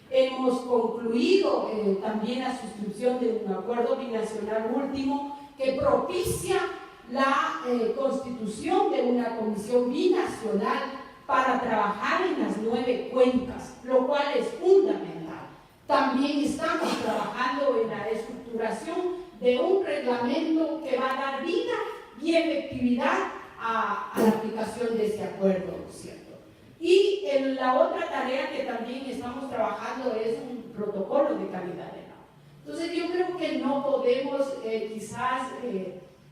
Hemos concluido también la suscripción de un acuerdo binacional último que propicia la constitución de una comisión binacional para trabajar en las 9 cuencas, lo cual es fundamental. También estamos trabajando en la estructuración de un reglamento que va a dar vida y efectividad a la aplicación de este acuerdo, ¿no es cierto? Y la otra tarea que también estamos trabajando es un protocolo de calidad del agua. Entonces yo creo que no podemos quizás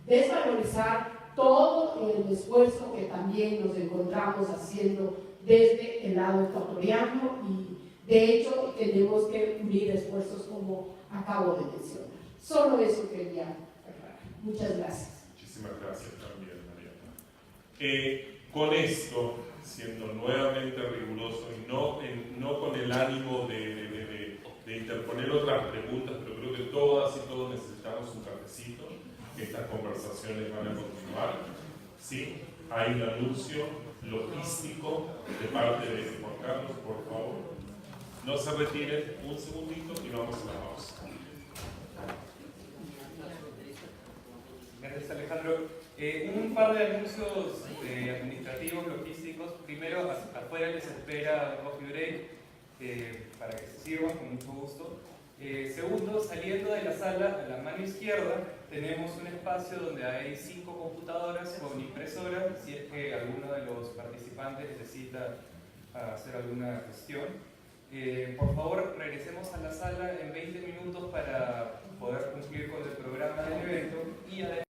desvalorizar todo el esfuerzo que también nos encontramos haciendo desde el lado ecuatoriano y de hecho tenemos que unir esfuerzos como acabo de mencionar. Solo eso quería aclarar. Muchas gracias. Muchísimas gracias también, Mariana. Con esto, siendo nuevamente riguroso y no con el ánimo de de interponer otras preguntas, pero creo que todas y todos necesitamos un cafecito. Estas conversaciones van a continuar. ¿Sí? Hay un anuncio logístico de parte de Juan Carlos, por favor. No se retiren un segundito y vamos a la pausa. Gracias, Alejandro. Un par de anuncios administrativos, logísticos. Primero, afuera les espera Coffee Break para que se sirvan con mucho gusto. Segundo, saliendo de la sala, a la mano izquierda, tenemos un espacio donde hay 5 computadoras con impresoras, si es que alguno de los participantes necesita hacer alguna gestión. Por favor, regresemos a la sala en 20 minutos para poder cumplir con el programa del evento y además